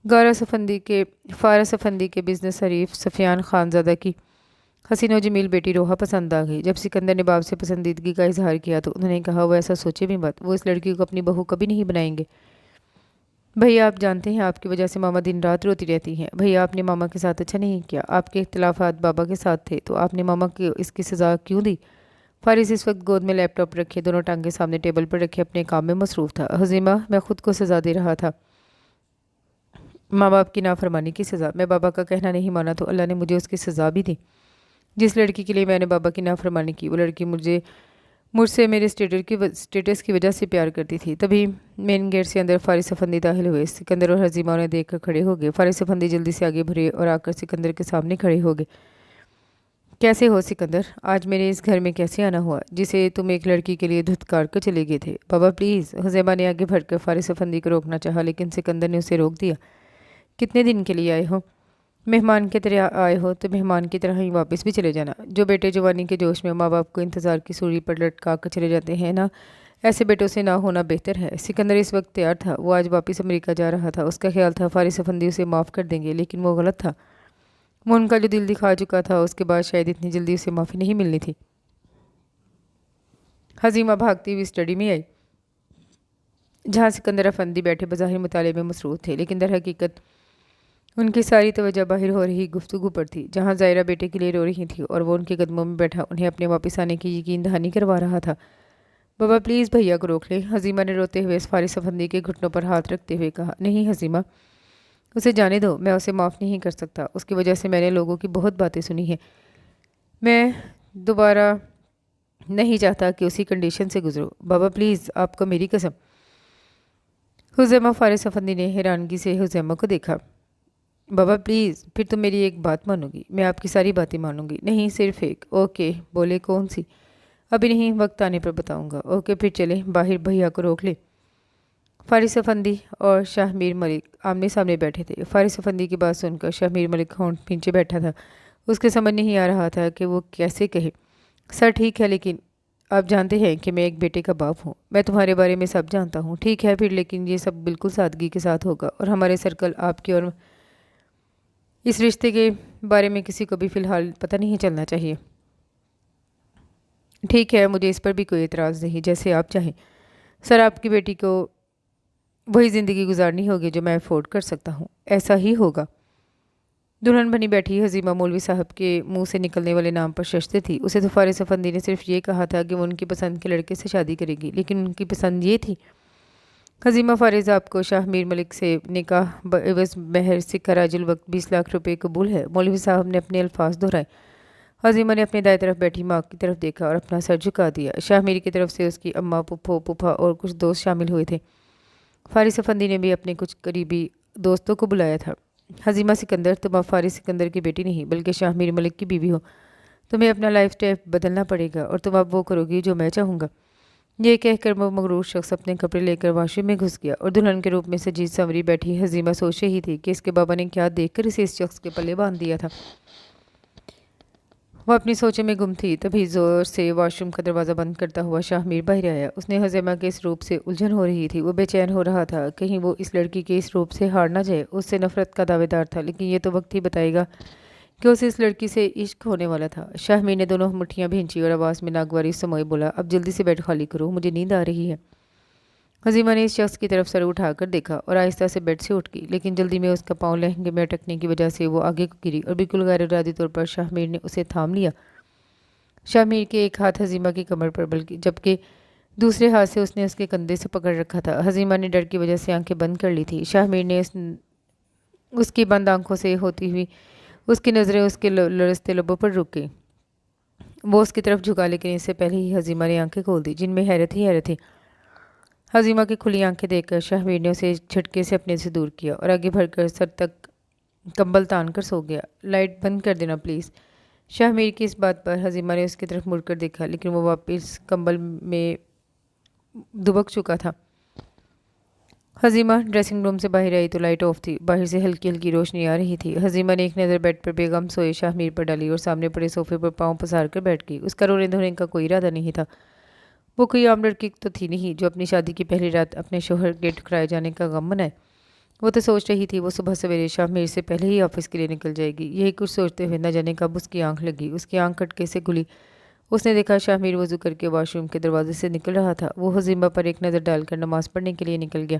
فارس افندی کے بزنس حریف سفیان خان زادہ کی حسین و جمیل بیٹی روحا پسند آ گئی۔ جب سکندر نے باپ سے پسندیدگی کا اظہار کیا تو انہوں نے کہا وہ ایسا سوچے بھی مت، وہ اس لڑکی کو اپنی بہو کبھی نہیں بنائیں گے۔ بھیا آپ جانتے ہیں آپ کی وجہ سے ماما دن رات روتی رہتی ہیں۔ بھیا آپ نے ماما کے ساتھ اچھا نہیں کیا۔ آپ کے اختلافات بابا کے ساتھ تھے تو آپ نے ماما کو اس کی سزا کیوں دی؟ فارس اس وقت گود میں لیپ ٹاپ رکھے دونوں ٹانگیں سامنے ٹیبل پر رکھے اپنے کام میں مصروف تھا۔ حزیمہ میں خود کو سزا دے رہا تھا، ماں باپ کی نافرمانی کی سزا۔ میں بابا کا کہنا نہیں مانا تو اللہ نے مجھے اس کی سزا بھی دی۔ جس لڑکی کے لیے میں نے بابا کی نافرمانی کی وہ لڑکی مجھ سے میرے اسٹیٹس کی وجہ سے پیار کرتی تھی۔ تبھی مین گیٹ سے اندر فارس افندی داخل ہوئے۔ سکندر اور حزیمہ انہیں دیکھ کر کھڑے ہو گئے۔ فارس افندی جلدی سے آگے بڑھے اور آ کر سکندر کے سامنے کھڑے ہو گئے۔ کیسے ہو سکندر؟ آج میرے اس گھر میں کیسے آنا ہوا جسے تم ایک لڑکی کے لیے دھتکار کر چلے گئے تھے؟ بابا پلیز۔ حزیمہ نے آگے بڑھ کر فارس افندی کو روکنا چاہا لیکن سکندر نے اسے روک دیا۔ کتنے دن کے لیے آئے ہو؟ مہمان کی طرح آئے ہو تو مہمان کی طرح ہی واپس بھی چلے جانا۔ جو بیٹے جوانی کے جوش میں ماں باپ کو انتظار کی سوری پر لٹکا کر چلے جاتے ہیں نا، ایسے بیٹوں سے نہ ہونا بہتر ہے۔ سکندر اس وقت تیار تھا، وہ آج واپس امریکہ جا رہا تھا۔ اس کا خیال تھا فارس افندی اسے معاف کر دیں گے لیکن وہ غلط تھا۔ وہ ان کا جو دل دکھا چکا تھا اس کے بعد شاید اتنی جلدی اسے معافی نہیں ملنی تھی۔ حزیمہ بھاگتی ہوئی اسٹڈی میں آئی جہاں سکندر افندی بیٹھے بظاہر مطالعے میں مصروف تھے لیکن در حقیقت ان کی ساری توجہ باہر ہو رہی گفتگو پر تھی۔ جہاں زائرہ بیٹے کے لیے رو رہی تھی اور وہ ان کے قدموں میں بیٹھا انہیں اپنے واپس آنے کی یقین دہانی کروا رہا تھا۔ بابا پلیز بھیا کو روک لیں، حزیمہ نے روتے ہوئے فارس افندی کے گھٹنوں پر ہاتھ رکھتے ہوئے کہا۔ نہیں حزیمہ، اسے جانے دو، میں اسے معاف نہیں کر سکتا۔ اس کی وجہ سے میں نے لوگوں کی بہت باتیں سنی ہیں۔ میں دوبارہ نہیں چاہتا کہ اسی کنڈیشن سے گزرو۔ بابا پلیز، آپ کو میری قسم۔ حزیمہ فارس افندی نے حیرانگی سے حزیمہ کو دیکھا۔ بابا پلیز، پھر تم میری ایک بات مانو گی؟ میں آپ کی ساری باتیں مانوں گی۔ نہیں، صرف ایک۔ اوکے، بولے کون سی؟ ابھی نہیں، وقت آنے پر بتاؤں گا۔ اوکے پھر چلیں باہر، بھیا کو روک لیں۔ فارس افندی اور شاہ میر ملک آمنے سامنے بیٹھے تھے۔ فارس افندی کی بات سن کر شاہ میر ملک ہونٹ بھینچے بیٹھا تھا۔ اس کے سمجھ نہیں آ رہا تھا کہ وہ کیسے کہے۔ سر ٹھیک ہے، لیکن آپ جانتے ہیں کہ میں ایک بیٹے کا باپ ہوں۔ میں تمہارے بارے میں سب جانتا ہوں۔ ٹھیک ہے پھر، لیکن یہ سب بالکل سادگی کے ساتھ ہوگا اور ہمارے سرکل آپ کے اور اس رشتے کے بارے میں کسی کو بھی فی الحال پتہ نہیں چلنا چاہیے۔ ٹھیک ہے، مجھے اس پر بھی کوئی اعتراض نہیں، جیسے آپ چاہیں۔ سر آپ کی بیٹی کو وہی زندگی گزارنی ہوگی جو میں افورڈ کر سکتا ہوں۔ ایسا ہی ہوگا۔ دلہن بنی بیٹھی حزیمہ مولوی صاحب کے منہ سے نکلنے والے نام پر ششتے تھی۔ اسے تو فارس افندی نے صرف یہ کہا تھا کہ وہ ان کی پسند کے لڑکے سے شادی کرے گی، لیکن ان کی پسند یہ تھی۔ حزیمہ فارس آپ کو شاہ میر ملک سے نکاح بعوض مہر سکہ راج الوقت 20 لاکھ روپے قبول ہے؟ مولوی صاحب نے اپنے الفاظ دہرائے۔ حزیمہ نے اپنے دائیں طرف بیٹھی ماں کی طرف دیکھا اور اپنا سر جھکا دیا۔ شاہ میر کی طرف سے اس کی اماں، پھپھا اور کچھ دوست شامل ہوئے تھے۔ فارس افندی نے بھی اپنے کچھ قریبی دوستوں کو بلایا تھا۔ حزیمہ سکندر، تم اب فارس سکندر کی بیٹی نہیں بلکہ شاہ میر ملک کی بیوی ہو۔ تمہیں اپنا لائف سٹائل بدلنا پڑے گا اور تم اب وہ کرو گی جو میں چاہوں گا۔ یہ کہہ کر وہ مغرور شخص اپنے کپڑے لے کر واش روم میں گھس گیا اور دلہن کے روپ میں سجی سنوری بیٹھی حزیمہ سوچ رہی تھی کہ اس کے بابا نے کیا دیکھ کر اسے اس شخص کے پلے باندھ دیا تھا۔ وہ اپنی سوچوں میں گم تھی۔ تبھی زور سے واش روم کا دروازہ بند کرتا ہوا شاہ میر باہر آیا۔ اس نے حزیمہ کے اس روپ سے الجھن ہو رہی تھی۔ وہ بے چین ہو رہا تھا کہیں وہ اس لڑکی کے اس روپ سے ہار نہ جائے۔ اس سے نفرت کا دعوے دار تھا، لیکن یہ تو وقت ہی بتائے گا کہ اسے اس لڑکی سے عشق ہونے والا تھا۔ شاہ میر نے دونوں مٹھیاں بھینچی اور آواز میں ناگواری سموئے بولا، اب جلدی سے بیڈ خالی کرو، مجھے نیند آ رہی ہے۔ حزیمہ نے اس شخص کی طرف سر اٹھا کر دیکھا اور آہستہ سے بیڈ سے اٹھ گئی، لیکن جلدی میں اس کا پاؤں لہنگے میں اٹکنے کی وجہ سے وہ آگے کو گری اور بالکل غیر ارادی طور پر شاہ میر نے اسے تھام لیا۔ شاہ میر کے ایک ہاتھ حزیمہ کی کمر پر جبکہ دوسرے ہاتھ سے اس نے اس کے کندھے سے پکڑ رکھا تھا۔ حزیمہ نے ڈر کی وجہ سے آنکھیں بند کر لی تھی۔ شاہ میر نے اس کی بند آنکھوں سے ہوتی ہوئی اس کی نظریں اس کے لرزتے لبوں پر رک گئی۔ وہ اس کی طرف جھکا لیکن اس سے پہلے ہی حزیمہ نے آنکھیں کھول دی جن میں حیرت ہی حیرت تھی۔ हज़ीमा की खुली आंखें देखकर शाहमीर ने उसे एक झटके से अपने से दूर किया और आगे बढ़कर सर तक कंबल तान कर सो गया। लाइट बंद कर देना प्लीज़। शाहमीर की इस बात पर हज़ीमा ने उसकी तरफ मुड़कर देखा, लेकिन वो वापस कंबल में दुबक चुका था। हज़ीमा ड्रेसिंग रूम से बाहर आई तो लाइट ऑफ थी। बाहर से हल्की हल्की रोशनी आ रही थी। हज़ीमा ने एक नज़र बेड पर बेगम सोए शाहमीर पर डाली और सामने पड़े सोफे पर पाँव पसार कर बैठ गई। उसका रोने धोने का कोई इरादा नहीं था। वो कोई आम लड़की तो थी नहीं जो अपनी शादी की पहली रात अपने शोहर के ठुकराए जाने का गम मनाए। वो तो सोच रही थी वो सुबह सवेरे शाहमीर से पहले ही ऑफिस के लिए निकल जाएगी। यही कुछ सोचते हुए न जाने कब उसकी आंख लगी। उसकी आंख खटके से खुली। उसने देखा शाहमीर वज़ू करके वॉशरूम के दरवाजे से निकल रहा था। वो हज़ीमा पर एक नज़र डालकर नमाज़ पढ़ने के लिए निकल गया।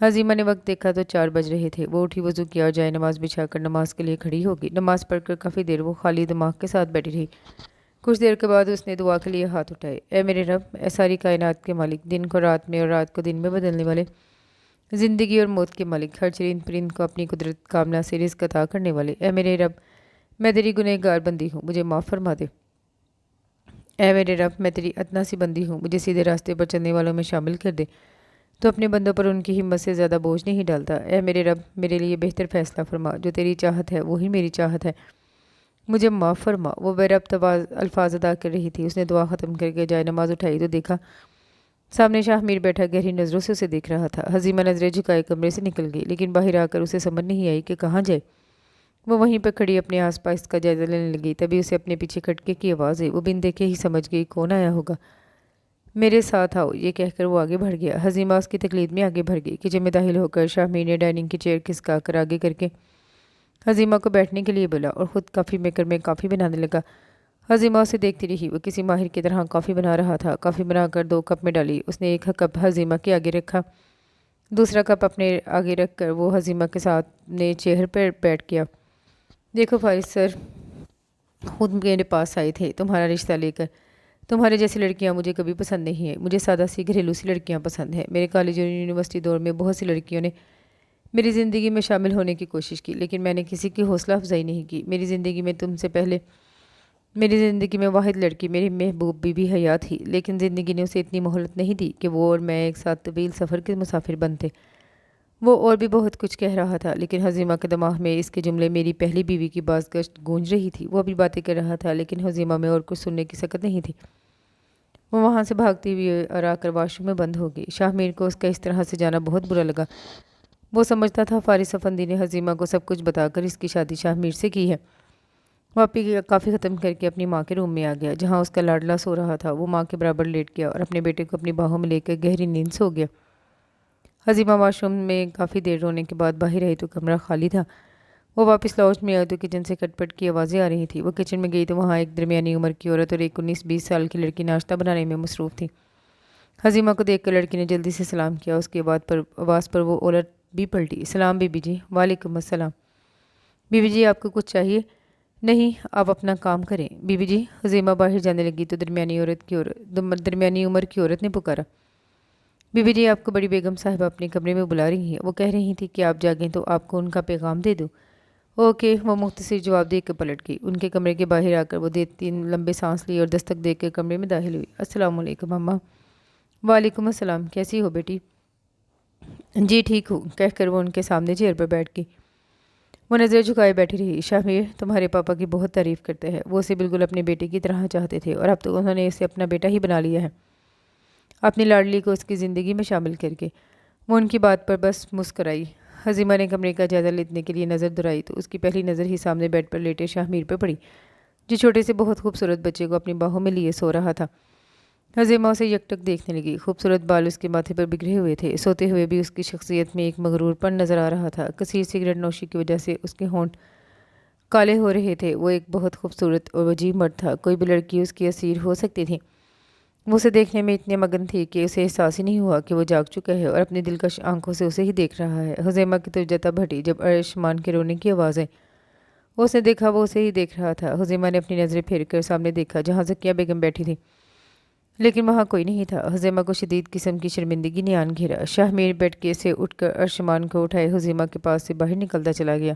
हज़ीमा ने वक्त देखा तो 4 बज रहे थे। वो उठी, वज़ू किया और जाए नमाज़ बिछाकर नमाज के लिए खड़ी होगी। नमाज़ पढ़कर काफ़ी देर वो खाली दिमाग के साथ बैठी रही। कुछ देर के बाद उसने दुआ के लिए हाथ उठाए। ए मेरे रब, ए सारी कायनात के मालिक, दिन को रात में और रात को दिन में बदलने वाले, ज़िंदगी और मौत के मालिक, हर चरिंद परिंद को अपनी कुदरत कामना से रिज़्क़ अता करने वाले, ए मेरे रब, मैं तेरी गुनहगार बंदी हूँ, मुझे माफ़ फरमा दे। ए मेरे रब, मैं तेरी अदना सी बंदी हूँ, मुझे सीधे रास्ते पर चलने वालों में शामिल कर दे। तो अपने बंदों पर उनकी हिम्मत से ज़्यादा बोझ नहीं डालता। ए मेरे रब, मेरे लिए बेहतर फ़ैसला फरमा। जो तेरी चाहत है वही मेरी चाहत है, मुझे माफ़ फरमा। वो बेरब्त अल्फाज अदा कर रही थी। उसने दुआ ख़त्म करके जाए नमाज उठाई तो देखा सामने शाहमीर बैठा गहरी नज़रों से उसे देख रहा था। हज़ीमा नज़रें झुकाए कमरे से निकल गई, लेकिन बाहर आकर उसे समझ नहीं आई कि कहाँ जाए। वो वहीं पर खड़ी अपने आसपास का जायज़ा लेने लगी। तभी उसे अपने पीछे खटके की आवाज़ आई। वो बिन देखे ही समझ गई कौन आया होगा। मेरे साथ आओ, ये कहकर वो आगे बढ़ गया। हज़ीमा उसकी तकलीद में आगे बढ़ गई। किचन में दाखिल होकर शाहमीर ने डाइनिंग की चेयर खिसका कर आगे करके हज़ीमा को बैठने के लिए बोला और ख़ुद कॉफ़ी मेकर में कॉफ़ी बनाने लगा। हज़ीमा उसे देखती रही। वो किसी माहिर की तरह कॉफ़ी बना रहा था। कॉफ़ी बनाकर 2 कप में डाली। उसने एक कप हज़ीमा के आगे रखा, दूसरा कप अपने आगे रख कर वो हज़ीमा के सामने चेयर पर बैठ गया। देखो फारिस सर खुद मेरे पास आए थे तुम्हारा रिश्ता लेकर। तुम्हारे जैसी लड़कियां मुझे कभी पसंद नहीं है। मुझे सादा सी घरेलू सी लड़कियां पसंद हैं। मेरे कॉलेज और यूनिवर्सिटी दौर में बहुत सी लड़कियों ने मेरी ज़िंदगी में शामिल होने की कोशिश की, लेकिन मैंने किसी की हौसला अफजाई नहीं की। मेरी ज़िंदगी में तुमसे पहले मेरी ज़िंदगी में वाहिद लड़की मेरी महबूब बीबी हया थी, लेकिन ज़िंदगी ने उसे इतनी मोहलत नहीं दी कि वो और मैं एक साथ तवील सफ़र के मुसाफिर बनते। वो और भी बहुत कुछ कह रहा था, लेकिन हज़ीमा के दिमाग में इसके जुमले मेरी पहली बीवी की बाज़गश्त गूंज रही थी। वो भी बातें कर रहा था, लेकिन हज़ीमा में और कुछ सुनने की सकत नहीं थी। वो वहाँ से भागती हुई और आकर वाशरूम में बंद हो गई। शाहमीर को उसका इस तरह से जाना बहुत बुरा लगा। वो समझता था फारिस अफंदी ने हज़ीमा को सब कुछ बताकर इसकी शादी शाहमीर से की है। वो अपनी काफ़ी ख़त्म करके अपनी माँ के रूम में आ गया, जहाँ उसका लाडला सो रहा था। वो माँ के बराबर लेट गया और अपने बेटे को अपनी बाहों में लेकर गहरी नींद सो गया। हज़ीमा वॉशरूम में काफ़ी देर रोने के बाद बाहर आई तो कमरा खाली था। वो वापस लॉज में आई तो किचन से खटपट की आवाज़ें आ रही थी। वो किचन में गई तो वहाँ एक दरमियानी उम्र की औरत और एक 19-20 साल की लड़की नाश्ता बनाने में मसरूफ़ थी। हज़ीमा को देखकर लड़की ने जल्दी से सलाम किया। उसके बाद आवाज़ पर वो औरत भी पलटी। सलाम बीबी जी। वालेकुम अस्सलाम। बीबी जी आपको कुछ चाहिए? नहीं, आप अपना काम करें। बीबी जी। हज़ीमा बाहर जाने लगी तो दरमियानी उम्र की औरत ने पुकारा, बीबी जी आपको बड़ी बेगम साहिबा अपने कमरे में बुला रही हैं। वो कह रही थी कि आप जागें तो आपको उनका पैगाम दे दूँ। ओके। वो मुख्तसर जवाब देकर पलट गई। उनके कमरे के बाहर आकर वो 2-3 लंबे सांस ली और दस्तक देकर कमरे में दाखिल हुई। अस्सलाम वालेकुम अम्मा। वालेकुम अस्सलाम। कैसी हो बेटी? जी ठीक हूँ, कहकर वो उनके सामने चेयर पर बैठ गई। वो नज़र झुकाए बैठी रही। शाहमीर तुम्हारे पापा की बहुत तारीफ़ करते हैं। वो उसे बिल्कुल अपने बेटे की तरह चाहते थे और अब तो उन्होंने इसे अपना बेटा ही बना लिया है, अपनी लाडली को उसकी ज़िंदगी में शामिल करके। वो उनकी बात पर बस मुस्कराई। हज़ीमा ने कमरे का जायज़ा लेने के लिए नज़र दुराई तो उसकी पहली नज़र ही सामने बेड पर लेटे शाहमीर पर पड़ी, जो छोटे से बहुत खूबसूरत बच्चे को अपनी बाहों में लिए सो रहा था। हज़ीमा उसे यकटक देखने लगी। खूबसूरत बाल उसके माथे पर बिखरे हुए थे। सोते हुए भी उसकी शख्सियत में एक मगरूरपन नज़र आ रहा था। कसीर सिगरेट नोशी की वजह से उसके होंठ काले हो रहे थे। वो एक बहुत खूबसूरत और वजीब मर्द था। कोई भी लड़की उसकी असीर हो सकती थी। वो उसे देखने में इतने मगन थी कि उसे एहसास ही नहीं हुआ कि वो जाग चुका है और अपनी दिलकश आंखों से उसे ही देख रहा है। हज़ीमा की तवज्जो तब हटी जब आयुष्मान के रोने की आवाज़ आई। उसने देखा वो उसे ही देख रहा था। हज़ीमा ने अपनी नज़रें फेर कर सामने देखा जहाँ ज़किया बेगम बैठी थी, लेकिन वहाँ कोई नहीं था। हज़ीमा को शदीद किस्म की शर्मिंदगी ने आन घेरा। शाहमीर बेड के से उठकर अर्शमान को उठाए हज़ीमा के पास से बाहर निकलता चला गया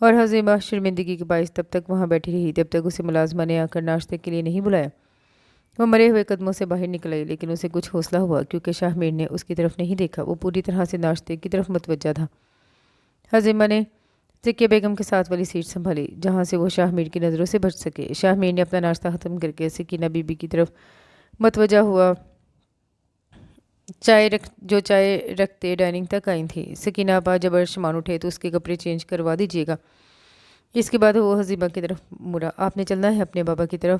और हज़ीमा शर्मिंदगी के बायस तब तक वहाँ बैठी रही जब तक उसे मुलाजमा ने आकर नाश्ते के लिए नहीं बुलाया। وہ مرے ہوئے قدموں سے باہر نکل آئی، لیکن اسے کچھ حوصلہ ہوا کیونکہ شاہ میر نے اس کی طرف نہیں دیکھا۔ وہ پوری طرح سے ناشتے کی طرف متوجہ تھا۔ حزیمہ نے ذکیہ بیگم کے ساتھ والی سیٹ سنبھالی جہاں سے وہ شاہ میر کی نظروں سے بچ سکے۔ شاہ میر نے اپنا ناشتہ ختم کر کے سکینہ بی بی کی طرف متوجہ ہوا جو چائے رکھتے ڈائننگ تک آئی تھی۔ سکینہ آپا جب ارشمان اٹھے تو اس کے کپڑے چینج کروا دیجیے گا۔ اس کے بعد وہ حزیمہ کی طرف مڑا۔ آپ نے چلنا ہے اپنے بابا کی طرف؟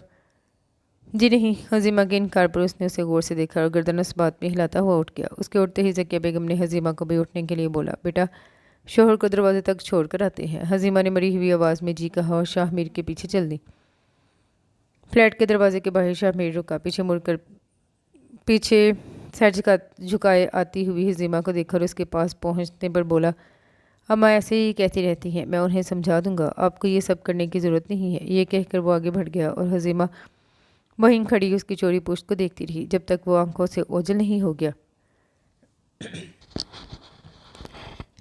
جی نہیں۔ حزیمہ کے انکار پر اس نے اسے غور سے دیکھا اور گردن اس بات میں ہلاتا ہوا اٹھ گیا۔ اس کے اٹھتے ہی ذکیہ بیگم نے حزیمہ کو بھی اٹھنے کے لیے بولا، بیٹا شوہر کو دروازے تک چھوڑ کر آتے ہیں۔ حزیمہ نے مری ہوئی آواز میں جی کہا اور شاہ میر کے پیچھے چل دی۔ فلیٹ کے دروازے کے باہر شاہ میر رکا، پیچھے مڑ کر پیچھے سر جھکائے آتی ہوئی حزیمہ کو دیکھا اور اس کے پاس پہنچنے پر بولا، اماں ایسے ہی کہتی رہتی ہیں، میں انہیں سمجھا دوں گا، آپ کو یہ سب کرنے کی ضرورت نہیں ہے۔ یہ کہہ کر وہ آگے بڑھ گیا اور حزیمہ وہیں کھڑی اس کی چوری پشت کو دیکھتی رہی جب تک وہ آنکھوں سے اوجھل نہیں ہو گیا۔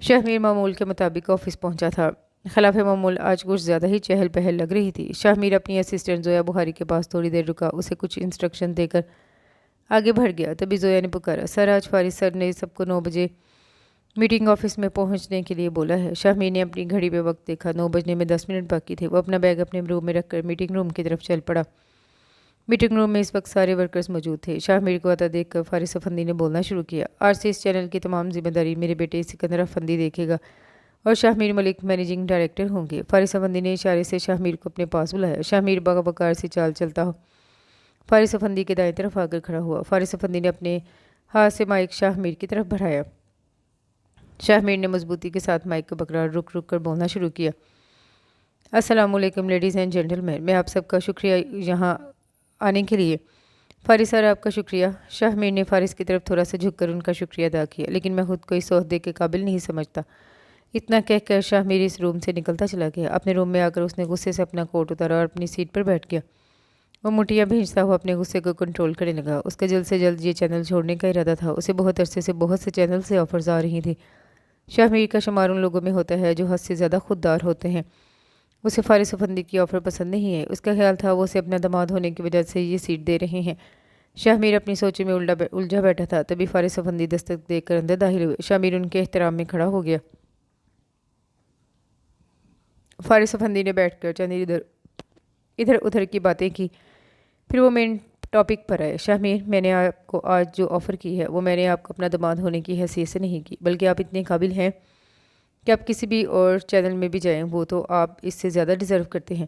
شاہ میر معمول کے مطابق آفس پہنچا تھا۔ خلاف معمول آج کچھ زیادہ ہی چہل پہل لگ رہی تھی۔ شاہ میر اپنی اسسٹنٹ زویا بخاری کے پاس تھوڑی دیر رکا، اسے کچھ انسٹرکشن دے کر آگے بڑھ گیا۔ تبھی زویا نے پکارا، سر آج فارغ سر نے سب کو 9 بجے میٹنگ آفس میں پہنچنے کے لیے بولا ہے۔ شاہ میر نے اپنی گھڑی پہ وقت دیکھا، 9 بجنے میں 10 منٹ باقی تھے۔ وہ اپنا بیگ اپنے روم میں رکھ کر میٹنگ روم کی طرف چل پڑا۔ میٹنگ روم میں اس وقت سارے ورکرز موجود تھے۔ شاہ میر کو آتا دیکھ کر فارغ افندی نے بولنا شروع کیا، آج سے اس چینل کی تمام ذمہ داری میرے بیٹے سکندر افندی دیکھے گا اور شاہ میر ملک مینیجنگ ڈائریکٹر ہوں گے۔ فارغ افندی نے اشارے سے شاہ میر کو اپنے پاس بلایا۔ شاہ میر باوقار سے چال چلتا ہو فارغ افندی کے دائیں طرف آ کر کھڑا ہوا۔ فارغ افندی نے اپنے ہاتھ سے مائک شاہ میر کی طرف بڑھایا۔ شاہ میر نے مضبوطی کے ساتھ مائک کو پکڑا اور رک رک کر بولنا شروع کیا، السلام علیکم لیڈیز اینڈ جینٹلمین، میں آپ سب کا شکریہ یہاں آنے کے لیے۔ فارغ سر آپ کا شکریہ۔ شاہ میر نے فارغ کی طرف تھوڑا سا جھک کر ان کا شکریہ ادا کیا، لیکن میں خود کو اس عہدے کے قابل نہیں سمجھتا۔ اتنا کہہ کر شاہ میر اس روم سے نکلتا چلا گیا۔ اپنے روم میں آ کر اس نے غصے سے اپنا کوٹ اتارا اور اپنی سیٹ پر بیٹھ گیا۔ وہ مٹیاں بھینچتا ہوا اپنے غصے کو کنٹرول کرنے لگا۔ اس کا جلد سے جلد یہ چینل چھوڑنے کا ارادہ تھا۔ اسے بہت عرصے سے بہت سے چینل سے آفرز آ رہی تھی۔ شاہ میر کا شمار ان لوگوں میں ہوتا ہے جو حد سے زیادہ خوددار ہوتے ہیں۔ اسے فارغ افندی کی آفر پسند نہیں ہے۔ اس کا خیال تھا وہ اسے اپنا داماد ہونے کی وجہ سے یہ سیٹ دے رہے ہیں۔ شاہ میر اپنی سوچوں میں الجھا بیٹھا تھا۔ تبھی فارغ افندی دستک دے کر اندر داخل ہوئے۔ شاہ میر ان کے احترام میں کھڑا ہو گیا۔ فارغ افندی نے بیٹھ کر چند ادھر ادھر کی باتیں کی، پھر وہ مین ٹاپک پر آئے۔ شاہ میر، میں نے آپ کو آج جو آفر کی ہے وہ میں نے آپ کو اپنا داماد ہونے کی حیثیت سے نہیں کی، بلکہ آپ اتنے قابل ہیں کہ آپ کسی بھی اور چینل میں بھی جائیں، وہ تو آپ اس سے زیادہ ڈیزرو کرتے ہیں۔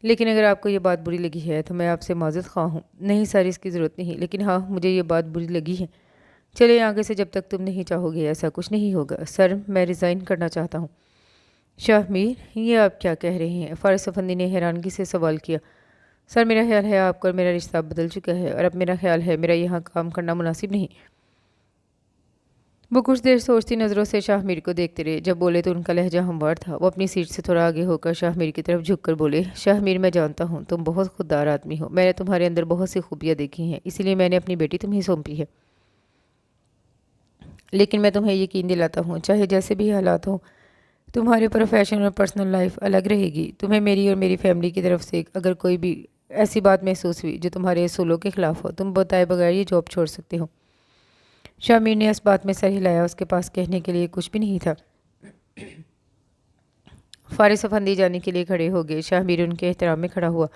لیکن اگر آپ کو یہ بات بری لگی ہے تو میں آپ سے معذرت خواہ ہوں۔ نہیں سر، اس کی ضرورت نہیں، لیکن ہاں مجھے یہ بات بری لگی ہے۔ چلے آگے سے جب تک تم نہیں چاہو گے ایسا کچھ نہیں ہوگا۔ سر میں ریزائن کرنا چاہتا ہوں۔ شاہ میر، یہ آپ کیا کہہ رہے ہیں؟ فارغ افندی نے حیرانگی سے سوال کیا۔ سر میرا خیال ہے آپ کا اور میرا رشتہ بدل چکا ہے اور اب میرا خیال ہے میرا یہاں کام کرنا مناسب نہیں۔ وہ کچھ دیر سوچتی نظروں سے شاہ میر کو دیکھتے رہے۔ جب بولے تو ان کا لہجہ ہموار تھا۔ وہ اپنی سیٹ سے تھوڑا آگے ہو کر شاہ میر کی طرف جھک کر بولے، شاہ میر میں جانتا ہوں تم بہت خوددار آدمی ہو، میں نے تمہارے اندر بہت سی خوبیاں دیکھی ہیں، اسی لیے میں نے اپنی بیٹی تمہیں سونپی ہے۔ لیکن میں تمہیں یقین دلاتا ہوں چاہے جیسے بھی حالات ہوں تمہارے پروفیشنل اور پرسنل لائف الگ رہے گی۔ تمہیں میری اور میری فیملی کی طرف سے اگر کوئی بھی ایسی بات محسوس ہوئی جو تمہارے اصولوں کے خلاف ہو، تم بتائے بغیر یہ جاب چھوڑ سکتے ہو۔ شاہ میر نے اس بات میں سر ہلایا، اس کے پاس کہنے کے لیے کچھ بھی نہیں تھا۔ فارغ افندی جانے کے لیے کھڑے ہو گئے۔ شاہ میر ان کے احترام میں کھڑا ہوا۔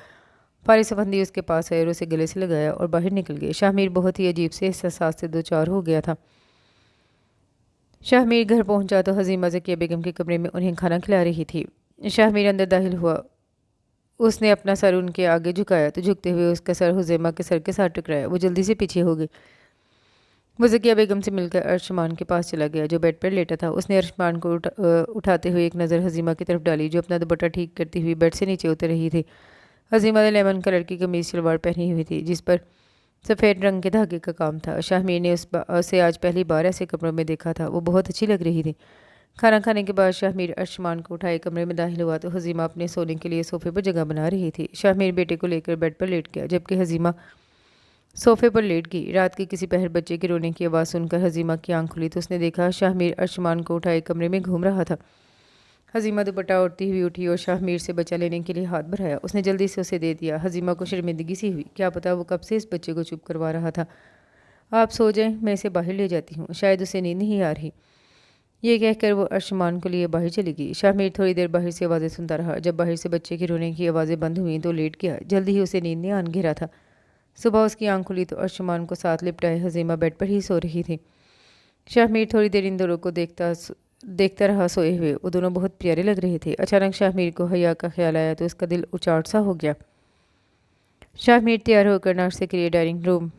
فارغ افندی اس کے پاس آئے اور اسے گلے سے لگایا اور باہر نکل گئے۔ شاہ میر بہت ہی عجیب سے احساسات سے دوچار ہو گیا تھا۔ شاہ میر گھر پہنچا تو حزیمہ ذکیہ بیگم کے کمرے میں انہیں کھانا کھلا رہی تھی۔ شاہ میر اندر داخل ہوا۔ اس نے اپنا سر ان کے آگے جھکایا تو جھکتے ہوئے اس کا سر حزیمہ کے سر کے ساتھ ٹکرایا۔ وہ جلدی سے پیچھے ہو گئی۔ وہ ذکیہ بیگم سے مل کر ارشمان کے پاس چلا گیا جو بیڈ پر لیٹا تھا۔ اس نے ارشمان کو اٹھاتے ہوئے ایک نظر حزیمہ کی طرف ڈالی جو اپنا دوپٹہ ٹھیک کرتی ہوئی بیڈ سے نیچے اتر رہی تھی۔ حزیمہ نے لیمن کلر کی قمیض شلوار پہنی ہوئی تھی جس پر سفید رنگ کے دھاگے کا کام تھا۔ شاہ میر نے اسے آج پہلی بار ایسے کپڑوں میں دیکھا تھا۔ وہ بہت اچھی لگ رہی تھی۔ کھانا کھانے کے بعد شاہ میر ارشمان کو اٹھائے کمرے میں داخل ہوا تو حزیمہ اپنے سونے کے لیے صوفے پر جگہ بنا رہی تھی۔ شاہ میر بیٹے کو لے کر بیڈ پر لیٹ گیا جبکہ حزیمہ صوفے پر لیٹ گئی۔ رات کے کسی پہر بچے کے رونے کی آواز سن کر حزیمہ کی آنکھ کھلی تو اس نے دیکھا شاہ میر ارشمان کو اٹھائے کمرے میں گھوم رہا تھا۔ हज़ीमा दुपट्टा ओढ़ती हुई उठी और शाहमीर से बच्चा लेने के लिए हाथ बढ़ाया। उसने जल्दी से उसे दे दिया। हज़ीमा को शर्मिंदगी सी हुई। क्या पता वो कब से इस बच्चे को चुप करवा रहा था। आप सो जाएं, मैं इसे बाहर ले जाती हूँ, शायद उसे नींद नहीं आ रही। ये कहकर वो अर्शमान को लिए बाहर चली गई। शाहमीर थोड़ी देर बाहर से आवाज़ें सुनता रहा। जब बाहर से बच्चे की रोने की आवाज़ें बंद हुई तो लेट गया। जल्दी ही उसे नींद ने आन घेरा था। सुबह उसकी आंख खुली तो अर्शमान को साथ लिपटाए हज़ीमा बेड पर ही सो रही थी। शाहमीर थोड़ी देर इन दोनों को देखता रहा सोए हुए। वो दोनों बहुत प्यारे लग रहे थे। अचानक शाहमीर को हया का ख्याल आया तो उसका दिल उचाट सा हो गया। शाहमीर तैयार होकर नाश्ते के लिए डाइनिंग रूम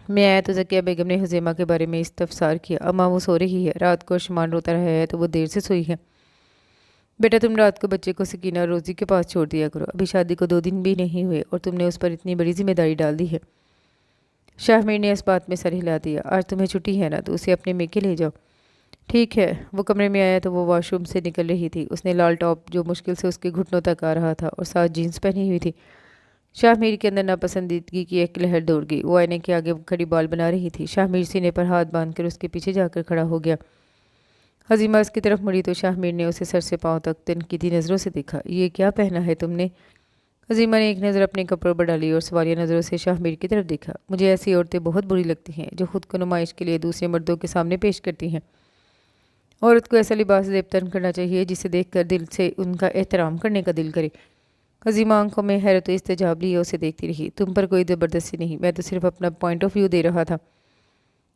में आया तो ज़किया बेगम ने हज़ीमा के बारे में इस्तफसार किया। अम्मा वो सो रही है, रात को अर्शमान रोता रहा है तो वो देर से सोई है। बेटा तुम रात को बच्चे को सकीना और रोज़ी के पास छोड़ दिया करो। अभी शादी को 2 दिन भी नहीं हुए और तुमने उस पर इतनी बड़ी जिम्मेदारी डाल दी है। शाहमीर ने इस बात में सर हिला दिया। आज तुम्हें छुट्टी है ना तो उसे अपने मेके ले जाओ। ठीक है। वो कमरे में आया तो वो वॉशरूम से निकल रही थी। उसने लाल टॉप जो मुश्किल से उसके घुटनों तक आ रहा था और साथ जीन्स पहनी हुई थी। शाहमीर के अंदर नापसंदीदगी की एक लहर दौड़ गई। वो आईने के आगे खड़ी बाल बना रही थी। शाहमीर सीने पर हाथ बांधकर उसके पीछे जाकर खड़ा हो गया। हज़ीमा उसकी तरफ मुड़ी तो शाहमीर ने उसे सर से पांव तक तनकीदी नज़रों से देखा। ये क्या पहना है तुमने? हज़ीमा ने एक नज़र अपने कपड़ों पर डाली और सवालिया नज़रों से शाहमीर की तरफ देखा। मुझे ऐसी औरतें बहुत बुरी लगती हैं जो खुद को नुमाइश के लिए दूसरे मर्दों के सामने पेश करती हैं। औरत को ऐसा लिबास लेपतन करना चाहिए जिसे देखकर दिल से उनका एहतराम करने का दिल करे। हज़ीमा आंखों में हैरत इस्तेजाब लिए उसे देखती रही। तुम पर कोई ज़बरदस्ती नहीं, मैं तो सिर्फ अपना पॉइंट ऑफ व्यू दे रहा था।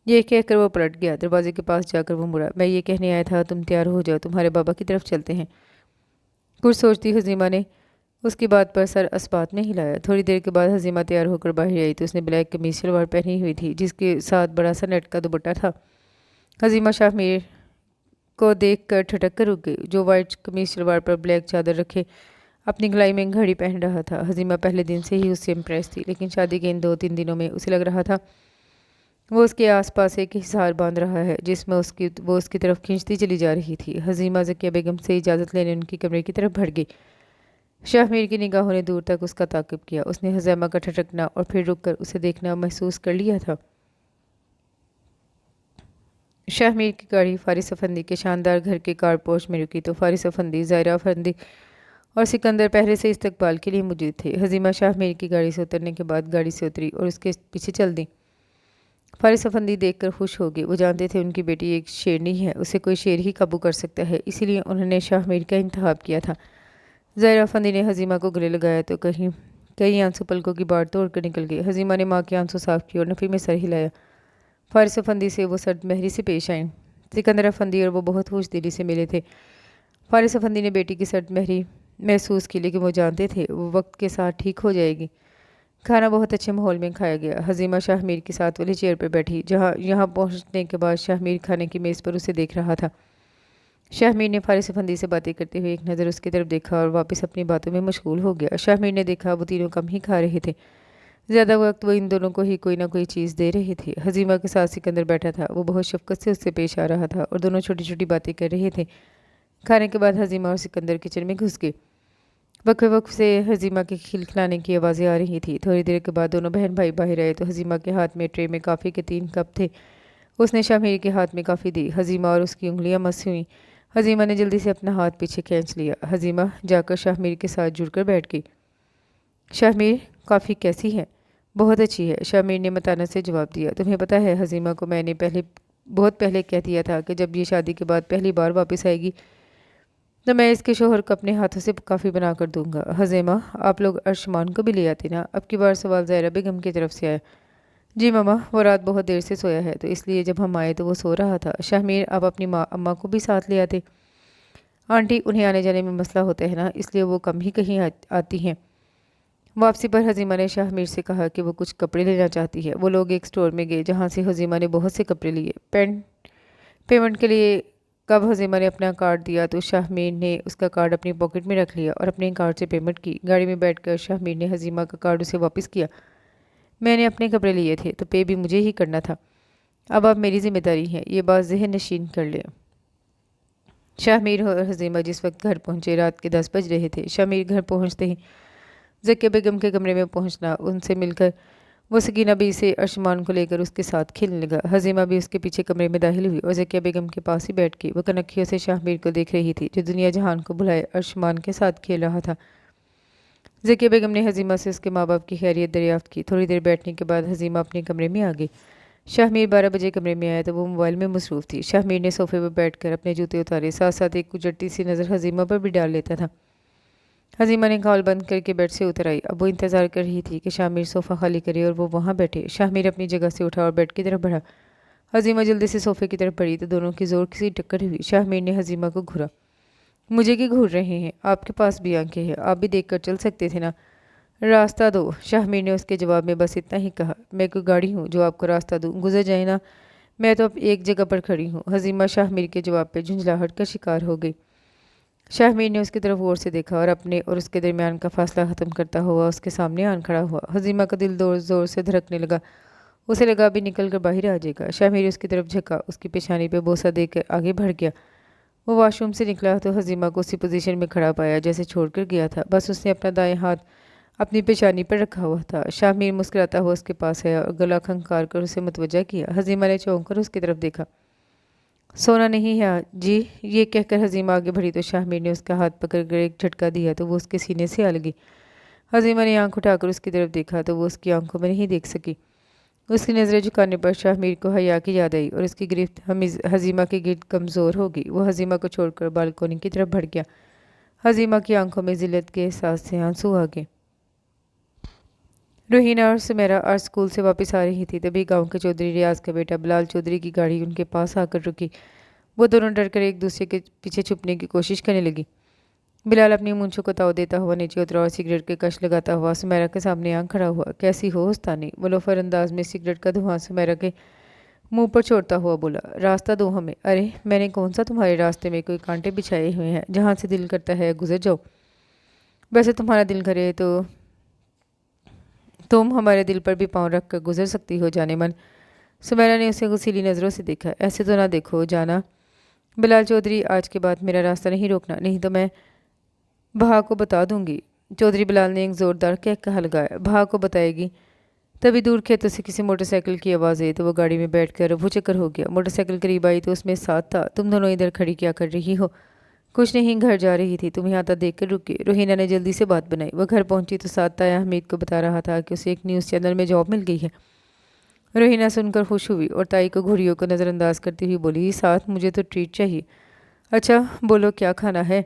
ये कहकर वो पलट गया। दरवाजे के पास जाकर वो मुड़ा। मैं ये कहने आया था तुम तैयार हो जाओ, तुम्हारे बाबा की तरफ चलते हैं। कुछ सोचती हज़ीमा ने उसकी बात पर सर असबात में हिलाया। थोड़ी देर के बाद हज़ीमा तैयार होकर बाहर आई तो उसने ब्लैक कमीज शलवार पहनी हुई थी जिसके साथ बड़ा सा नेट का दुपट्टा था। हज़ीमा शाहमीर को देख कर ठटक कर रुक गई जो वाइट कमीज शलवार पर ब्लैक चादर रखे अपनी गलाई में घड़ी पहन रहा था। हज़ीमा पहले दिन से ही उससे इम्प्रेस थी लेकिन शादी के इन 2-3 दिनों में उसे लग रहा था वो उसके आसपास एक हिसार बांध रहा है जिसमें वो उसकी तरफ खींचती चली जा रही थी। हज़ीमा ज़किया बेगम से इजाज़त लेने उनकी कमरे की तरफ भड़ गई। शाहमीर की निगाहों ने दूर तक उसका ताक़िब किया। उसने हज़ीमा का ठटकना और फिर रुककर उसे देखना महसूस कर लिया था। शाहमीर की गाड़ी फारिस अफंदी के शानदार घर के कारपोश में रुकी तो फारिस अफंदी, ज़ायरा अफंदी और सिकंदर पहले से इस्तकबाल के लिए मौजूद थे। हज़ीमा शाहमीर की गाड़ी से उतरने के बाद गाड़ी से उतरी और उसके पीछे चल दी। फारिस अफंदी देखकर खुश हो गए। वो जानते थे उनकी बेटी एक शेरनी है, उसे कोई शेर ही काबू कर सकता है, इसीलिए उन्होंने शाहमीर का इंतखाब किया था। ज़ायरा अफंदी ने हज़ीमा को गले लगाया तो कई आंसू पलकों की बाढ़ तोड़ कर निकल गए। हज़ीमा ने माँ के आंसू साफ किए और नफ़ी में सर हिलाया। फारिस अफंदी से वो सर्द महरी से पेश आए। सिकंदर अफंदी और वो बहुत खुश दिली से मिले थे। फारिस अफंदी ने बेटी की सर्द महरी महसूस की लेकिन वो जानते थे वो वक्त के साथ ठीक हो जाएगी। खाना बहुत अच्छे माहौल में खाया गया। हज़ीमा शाहमीर के साथ वाली चेयर पर बैठी जहाँ यहाँ पहुँचने के बाद शाहमीर खाने की मेज़ पर उसे देख रहा था। शाहमीर ने फारिस अफंदी से बातें करते हुए एक नज़र उसकी तरफ देखा और वापस अपनी बातों में मशगूल हो गया। शाहमीर ने देखा वो तीनों कम ही खा रहे थे। ज़्यादा वक्त वो इन दोनों को ही कोई ना कोई चीज़ दे रहे थे। हज़ीमा के साथ सिकंदर बैठा था। वो बहुत शफ़क़त से उससे पेश आ रहा था और दोनों छोटी छोटी बातें कर रहे थे। खाने के बाद हज़ीमा और सिकंदर किचन में घुस गए। वक्फे वक्फ से हज़ीमा के खिलखिलाने की आवाज़ें आ रही थी। थोड़ी देर के बाद दोनों बहन भाई बाहर आए तो हज़ीमा के हाथ में ट्रे में काफ़ी के 3 कप थे। उसने शाहमीर के हाथ में काफ़ी दी। हज़ीमा और उसकी उंगलियां मस हुईं। हज़ीमा ने जल्दी से अपना हाथ पीछे खींच लिया। हज़ीमा जाकर शाहमीर के साथ जुड़कर बैठ गई। शाहमीर काफ़ी कैसी है? बहुत अच्छी है, शाहमीर ने मताना से जवाब दिया। तुम्हें पता है हज़ीमा को मैंने बहुत पहले कह दिया था कि जब ये शादी के बाद पहली बार वापस आएगी तो मैं इसके शोहर को अपने हाथों से काफ़ी बना कर दूंगा। हज़ीमा आप लोग अर्शमान को भी ले आते ना। अब की बार सवाल ज़ायरा बेगम की तरफ से आया। जी मामा, वो रात बहुत देर से सोया है तो इसलिए जब हम आए तो वो सो रहा था। शाहमीर आप अपनी अम्मा को भी साथ ले आते। आंटी उन्हें आने जाने में मसला होता है ना, इसलिए वो कम ही कहीं आती हैं। वापसी पर हज़ीमा ने शाहमीर से कहा कि वो कुछ कपड़े लेना चाहती है। वो लोग एक स्टोर में गए जहाँ से हज़ीमा ने बहुत से कपड़े लिए। पेमेंट के लिए कब हज़ीमा ने अपना कार्ड दिया तो शाहमीर ने उसका कार्ड अपनी पॉकेट में रख लिया और अपने कार्ड से पेमेंट की। गाड़ी में बैठकर शाहमीर ने हज़ीमा का कार्ड उसे वापस किया। मैंने अपने कपड़े लिए थे तो पे भी मुझे ही करना था। अब आप मेरी जिम्मेदारी है, ये बात ज़हन नशीन कर ले। शाहमीर और हज़ीमा जिस वक्त घर पहुँचे रात के 10 बज रहे थे। शाहमीर घर पहुँचते ही ज़किया बेगम के कमरे में पहुँचना, उनसे मिलकर वो सकीना भी इसे अर्शमान को लेकर उसके साथ खेलने लगा। हजीमा भी उसके पीछे कमरे में दाखिल हुई और ज़किया बेगम के पास ही बैठ गई। वह कनखियों से शाहमीर को देख रही थी जो दुनिया जहान को भुलाए अर्शमान के साथ खेल रहा था। ज़किया बेगम ने हजीमा से उसके माँ बाप की खैरियत दरियाफ्त की। थोड़ी देर बैठने के बाद हजीमा अपने कमरे में आ गई। शाहमीर 12 बजे कमरे में आया तो वो मोबाइल में मसरूफ़ थी। शाहमीर ने सोफे पर बैठकर अपने जूते उतारे, साथ साथ एक कुचट्टी सी नज़र हजीमा पर भी डाल लेता था। हजीमा ने कॉल बंद करके बेड से उतर आई। अब वो इंतज़ार कर रही थी कि शाहमीर सोफ़ा खाली करे और वो वहाँ बैठे। शाहमीर अपनी जगह से उठा और बेड की तरफ बढ़ा। हजीमा जल्दी से सोफ़े की तरफ बढ़ी तो दोनों की ज़ोर किसी टक्कर हुई। शाहमीर ने हजीमा को घूरा। मुझे क्यों घूर रहे हैं? आपके पास भी आंखें हैं, आप भी देख कर चल सकते थे ना। रास्ता दो। शाहमीर ने उसके जवाब में बस इतना ही कहा। मैं कोई गाड़ी हूँ जो आपको रास्ता दूँ? गुजर जाए ना, मैं तो अब एक जगह पर खड़ी हूँ। हजीमा शाहमीर के जवाब पर झुंझलाहट का शिकार हो गई। शाहमीर ने उसकी तरफ गौर से देखा और अपने और उसके दरमियान का फासला ख़त्म करता हुआ उसके सामने आन खड़ा हुआ। हजीमा का दिल जोर जोर से धड़कने लगा। उसे लगा अभी निकल कर बाहर आ जाएगा। शाहमीर उसकी तरफ झका, उसकी पेशानी पे बोसा देकर आगे बढ़ गया। वो वॉशरूम से निकला तो हजीमा को उसी पोजीशन में खड़ा पाया जैसे छोड़कर गया था। बस उसने अपना दाएं हाथ अपनी पेशानी पर रखा हुआ था। शाहमीर मुस्कुराता हुआ उसके पास आया और गला खंखार कर उसे मुतवज्जा किया। हजीमा ने चौंक कर उसकी तरफ देखा। सोना नहीं है आज जी, ये कहकर हजीमा आगे बढ़ी तो शाहमीर ने उसका हाथ पकड़कर एक झटका दिया तो वो उसके सीने से आ लगी। हजीमा ने आंख उठाकर उसकी तरफ देखा तो वो उसकी आंखों में नहीं देख सकी। उसकी नज़रें झुकाने पर शाहमीर को हया की याद आई और उसकी गिरफ्त हजीमा की गिरफ्त कमज़ोर हो गई। वो हजीमा को छोड़कर बालकोनी की तरफ बढ़ गया। हजीमा की आंखों में जिल्लत के एहसास से आंसू आ गए। रोहिना और सुमेरा आज स्कूल से वापस आ रही थी तभी गांव के चौधरी रियाज का बेटा बिलाल चौधरी की गाड़ी उनके पास आकर रुकी। वो दोनों डरकर एक दूसरे के पीछे छुपने की कोशिश करने लगी। बिलाल अपनी मूंछों को ताव देता हुआ नीचे उतरा और सिगरेट के कश लगाता हुआ सुमेरा के सामने आंख खड़ा हुआ। कैसी हो उस्तानी? वो लोफर अंदाज में सिगरेट का धुआं सुमेरा के मुंह पर छोड़ता हुआ बोला। रास्ता दो हमें। अरे मैंने कौन सा तुम्हारे रास्ते में कोई कांटे बिछाए हुए हैं? जहाँ से दिल करता है गुजर जाओ। वैसे तुम्हारा दिल करे तो तुम हमारे दिल पर भी पाँव रख कर गुजर सकती हो जाने मन। सुमेरा ने उसे गुस्सीली नज़रों से देखा। ऐसे तो ना देखो जाना। बिलाल चौधरी आज के बाद मेरा रास्ता नहीं रोकना, नहीं तो मैं भा को बता दूंगी। चौधरी बिलाल ने एक ज़ोरदार कहा लगाया। भा को बताएगी? तभी दूर खेतों से किसी मोटरसाइकिल की आवाज़ आई तो वो गाड़ी में बैठकर भूचक्कर हो गया। मोटरसाइकिल करीब आई तो उसमें साथ था। तुम दोनों इधर खड़ी क्या कर रही हो? कुछ नहीं, घर जा रही थी, तुम्हें आता देख कर रुकी। रोहिना ने जल्दी से बात बनाई। वह घर पहुंची तो साथ ताया हमीद को बता रहा था कि उसे एक न्यूज़ चैनल में जॉब मिल गई है। रोहिना सुनकर खुश हुई और ताई को घुड़ियों को नज़रअंदाज करती हुई बोली, साथ मुझे तो ट्रीट चाहिए। अच्छा बोलो क्या खाना है?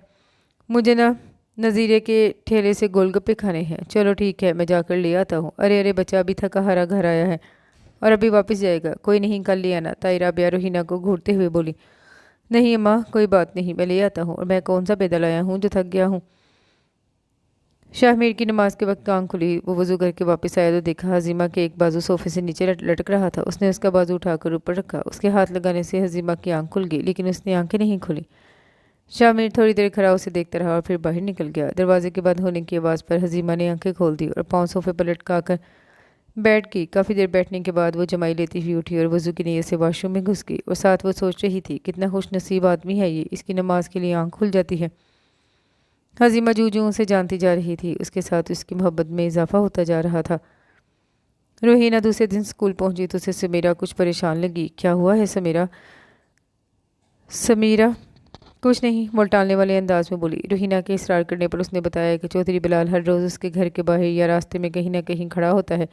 मुझे ना नज़ीरे के ठेले से गोलगप्पे खाने हैं। चलो ठीक है, मैं जाकर ले आता हूँ। अरे अरे बच्चा अभी थका हारा घर आया है और अभी वापस जाएगा। कोई नहीं, कल ले आना। ताई राबिया रोहिना को घूरते हुए बोली। नहीं अम्मा कोई बात नहीं, मैं ले आता हूँ। और मैं कौन सा पैदल आया हूँ जो थक गया हूँ। शाहमीर की नमाज के वक्त आंख खुली। वो वजू करके वापस आया तो देखा हजीमा के एक बाजू सोफे से नीचे लटक रहा था। उसने उसका बाजू उठाकर ऊपर रखा। उसके हाथ लगाने से हजीमा की आंख खुल गई लेकिन उसने आंखें नहीं खोली। शाहमीर थोड़ी देर खड़ा उसे देखता रहा और फिर बाहर निकल गया। दरवाजे के बंद होने की आवाज़ पर हजीमा ने आंखें खोल दी और पाँव सोफे पर लटका कर बैठ गई। काफ़ी देर बैठने के बाद वो जमाई लेती हुई उठी और वजू की नीयत से वॉशरूम में घुस गई और साथ वो सोच रही थी कितना खुश नसीब आदमी है ये, इसकी नमाज के लिए आंख खुल जाती है। हजीमा जू जू उसे जानती जा रही थी, उसके साथ उसकी मोहब्बत में इजाफा होता जा रहा था। रोहिना दूसरे दिन स्कूल पहुंची तो उसे समीरा कुछ परेशान लगी। क्या हुआ है समीरा? समीरा कुछ नहीं, वो टालने वाले अंदाज में बोली। रोहिना के इसरार करने पर उसने बताया कि चौधरी बिलाल हर रोज़ उसके घर के बाहर या रास्ते में कहीं ना कहीं खड़ा होता है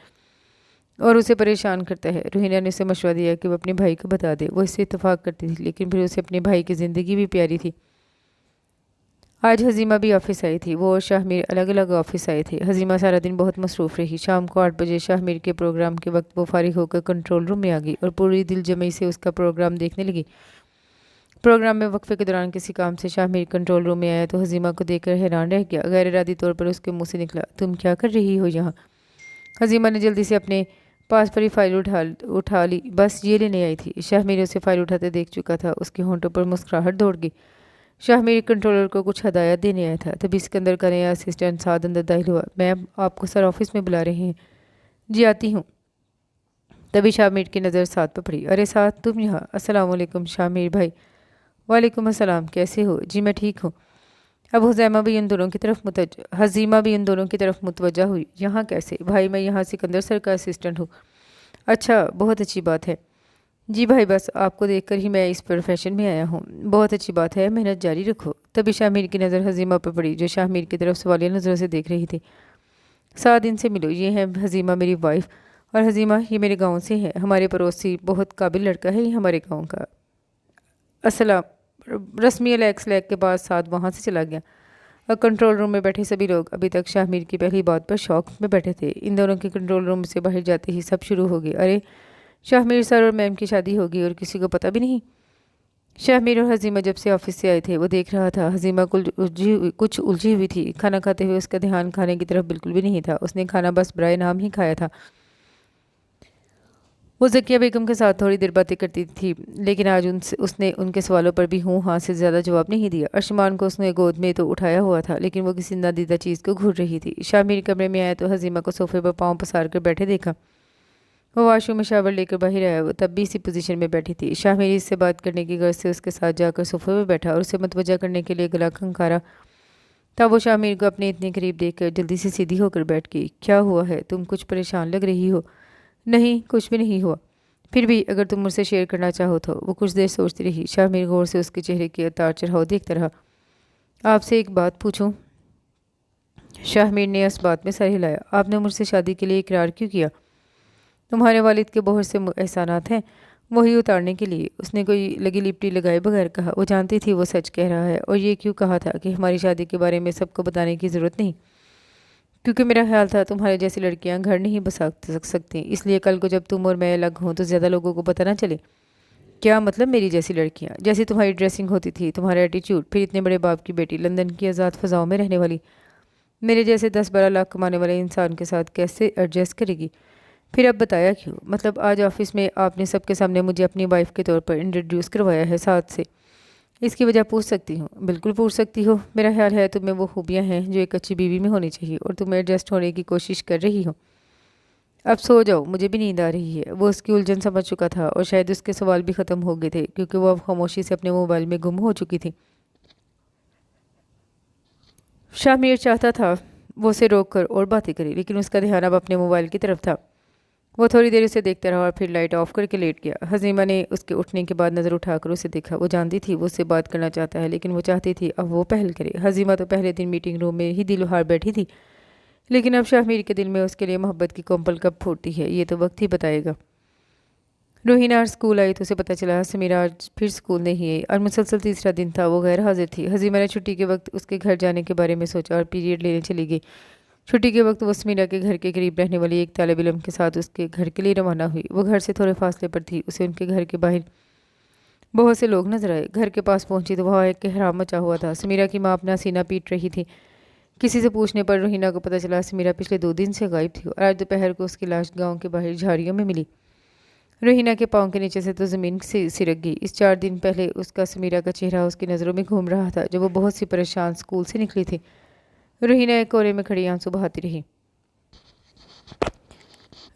और उसे परेशान करता है। रोहिना ने उसे मशवरा दिया कि वो अपने भाई को बता दे। वो इससे इत्तेफाक करती थी लेकिन फिर उसे अपने भाई की ज़िंदगी भी प्यारी थी। आज हजीमा भी ऑफिस आई थी। वो और शाहमीर अलग अलग ऑफिस आए थे। हजीमा सारा दिन बहुत मसरूफ़ रही। शाम को 8 बजे शाहमीर के प्रोग्राम के वक्त वो फारिग होकर कंट्रोल रूम में आ गई और पूरी दिल जमई से उसका प्रोग्राम देखने लगी। प्रोग्राम में वक्फे के दौरान किसी काम से शाहमीर कंट्रोल रूम में आया तो हजीमा को देखकर हैरान रह गया। गैर इरादी तौर पर उसके मुंह से निकला, तुम क्या कर रही हो यहाँ? हजीमा ने जल्दी से अपने पास पड़ी फाइल उठा ली। बस ये लेने आई थी। शाहमीर उसे फाइल उठाते देख चुका था। उसके होंठों पर मुस्कुराहट दौड़ गई। शाहमीर कंट्रोलर को कुछ हदायत देने आया था तभी सिकंदर का नया असिस्टेंट साद अंदर दाखिल हुआ। मैम आपको सर ऑफिस में बुला रहे हैं। जी आती हूँ। तभी शाहमीर की नज़र साद पर पड़ी। अरे साद तुम यहाँ? अस्सलाम वालेकुम शाहमीर भाई। वालेकुम अस्सलाम, कैसे हो? जी मैं ठीक हूँ। अब हुज़ैमा भी उन दोनों की तरफ हज़ीमा भी उन दोनों की तरफ मुतवज्जा हुई। यहाँ कैसे? भाई मैं यहाँ सिकंदर सर का असिस्टेंट हूँ। अच्छा, बहुत अच्छी बात है। जी भाई, बस आपको देखकर ही मैं इस प्रोफेशन में आया हूँ। बहुत अच्छी बात है, मेहनत जारी रखो। तभी शाहमीर की नज़र हज़ीमा पर पड़ी, जो शाहमीर की तरफ सवालिया नज़रों से देख रही थी। 7 दिन से मिलो, ये है हज़ीमा मेरी वाइफ, और हज़ीमा ये मेरे गांव से है। हमारे पड़ोसी बहुत काबिल लड़का है ये हमारे गांव का। असलाम। रस्मी अलैक्स लैक के बाद साथ वहाँ से चला गया। और कंट्रोल रूम में बैठे सभी लोग अभी तक शाहमीर की पहली बात पर शौक में बैठे थे। इन दोनों के कंट्रोल रूम से बाहर जाते ही सब शुरू हो गए। अरे, शाहमीर सर और मैम की शादी होगी और किसी को पता भी नहीं। शाहमीर और हज़ीमा जब से ऑफिस से आए थे वो देख रहा था। हज़ीमा कुछ उलझी हुई थी। खाना खाते हुए उसका ध्यान खाने की तरफ बिल्कुल भी नहीं था। उसने खाना बस बराए नाम ही खाया था। वो ज़किया बेगम के साथ थोड़ी देर बातें करती थी, लेकिन आज उसने उनके सवालों पर भी हूँ हाँ से ज़्यादा जवाब नहीं दिया। अर्शमान को उसने गोद में तो उठाया हुआ था, लेकिन वो किसी नादीदा चीज़ को घूर रही थी। शाहमीर कमरे में आया तो हज़ीमा को सोफे पर पाँव पसार कर बैठे देखा। वो वॉशरूम में शावर लेकर बाहर आया। वो तब भी इसी पोजीशन में बैठी थी। शाहमीर इससे बात करने की गर्ज से उसके साथ जाकर सोफे पर बैठा और उसे मुतवज्जा करने के लिए गला खंखारा। तब वो शाहमीर को अपने इतने करीब देखकर जल्दी से सीधी होकर बैठ गई। क्या हुआ है? तुम कुछ परेशान लग रही हो। नहीं, कुछ भी नहीं हुआ। फिर भी अगर तुम मुझसे शेयर करना चाहो तो। वो कुछ देर सोचती रही। शाहमीर गौर से उसके चेहरे के उतार चढ़ाव देखता रहा। आपसे एक बात पूछूं? शाहमीर ने इस बात में सर हिलाया। आपने मुझसे शादी के लिए इकरार क्यों किया? तुम्हारे वालिद के बहुत से एहसानात हैं, वही उतारने के लिए। उसने कोई लगी लिपटी लगाए बगैर कहा। वो जानती थी वो सच कह रहा है। और ये क्यों कहा था कि हमारी शादी के बारे में सबको बताने की ज़रूरत नहीं? क्योंकि मेरा ख्याल था तुम्हारे जैसी लड़कियां घर नहीं बसा सकती, इसलिए कल को जब तुम और मैं अलग हों तो ज़्यादा लोगों को पता ना चले। क्या मतलब मेरी जैसी लड़कियां? जैसी तुम्हारी ड्रेसिंग होती थी, तुम्हारा एटीट्यूड, फिर इतने बड़े बाप की बेटी, लंदन की आज़ाद फ़ज़ाओं में रहने वाली मेरे जैसे 10-12 लाख कमाने वाले इंसान के साथ कैसे एडजस्ट करेगी? फिर अब बताया क्यों? मतलब आज ऑफिस में आपने सबके सामने मुझे अपनी वाइफ के तौर पर इंट्रोड्यूस करवाया है साथ से। इसकी वजह पूछ सकती हूँ? बिल्कुल पूछ सकती हो। मेरा ख्याल है तुम्हें वो खूबियाँ हैं जो एक अच्छी बीवी में होनी चाहिए, और तुम एडजस्ट होने की कोशिश कर रही हो। अब सो जाओ, मुझे भी नींद आ रही है। वो उसकी उलझन समझ चुका था और शायद उसके सवाल भी ख़त्म हो गए थे, क्योंकि वो अब खामोशी से अपने मोबाइल में गुम हो चुकी थी। शामिर चाहता था वो उसे रोक कर और बातें करे, लेकिन उसका ध्यान अब अपने मोबाइल की तरफ था। वो थोड़ी देर उसे देखता रहा और फिर लाइट ऑफ करके लेट गया। हज़ीमा ने उसके उठने के बाद नज़र उठाकर उसे देखा। वो जानती थी वो उससे बात करना चाहता है, लेकिन वो चाहती थी अब वो पहल करे। हज़ीमा तो पहले दिन मीटिंग रूम में ही दिलहार बैठी थी, लेकिन अब शाहमीर के दिल में उसके लिए मोहब्बत की कोंपल कब फूटती है ये तो वक्त ही बताएगा। रोहिना आज स्कूल आई तो उसे पता चला समीरा आज फिर स्कूल नहीं आई, और मुसलसल तीसरा दिन था वो गैर हाजिर थी। हज़ीमा ने छुट्टी के वक्त उसके घर जाने के बारे में सोचा और पीरियड लेने चली गई। छुट्टी के वक्त वो समीरा के घर के करीब रहने वाली एक तालिब इल्म के साथ उसके घर के लिए रवाना हुई। वो घर से थोड़े फासले पर थी। उसे उनके घर के बाहर बहुत से लोग नजर आए। घर के पास पहुंची तो वहाँ एक कोहराम मचा हुआ था। समीरा की माँ अपना सीना पीट रही थी। किसी से पूछने पर रोहिना को पता चला समीरा पिछले 2 दिन से गायब थी और आज दोपहर को उसकी लाश गांव के बाहर झाड़ियों में मिली। रोहिना के पाँव के नीचे से तो ज़मीन से सिरक गई। इस 4 दिन पहले उसका समीरा का चेहरा उसकी नज़रों में घूम रहा था जब वो बहुत सी परेशान स्कूल से निकली थी। रोहिना एक कोने में खड़ी आंसू बहाती रही।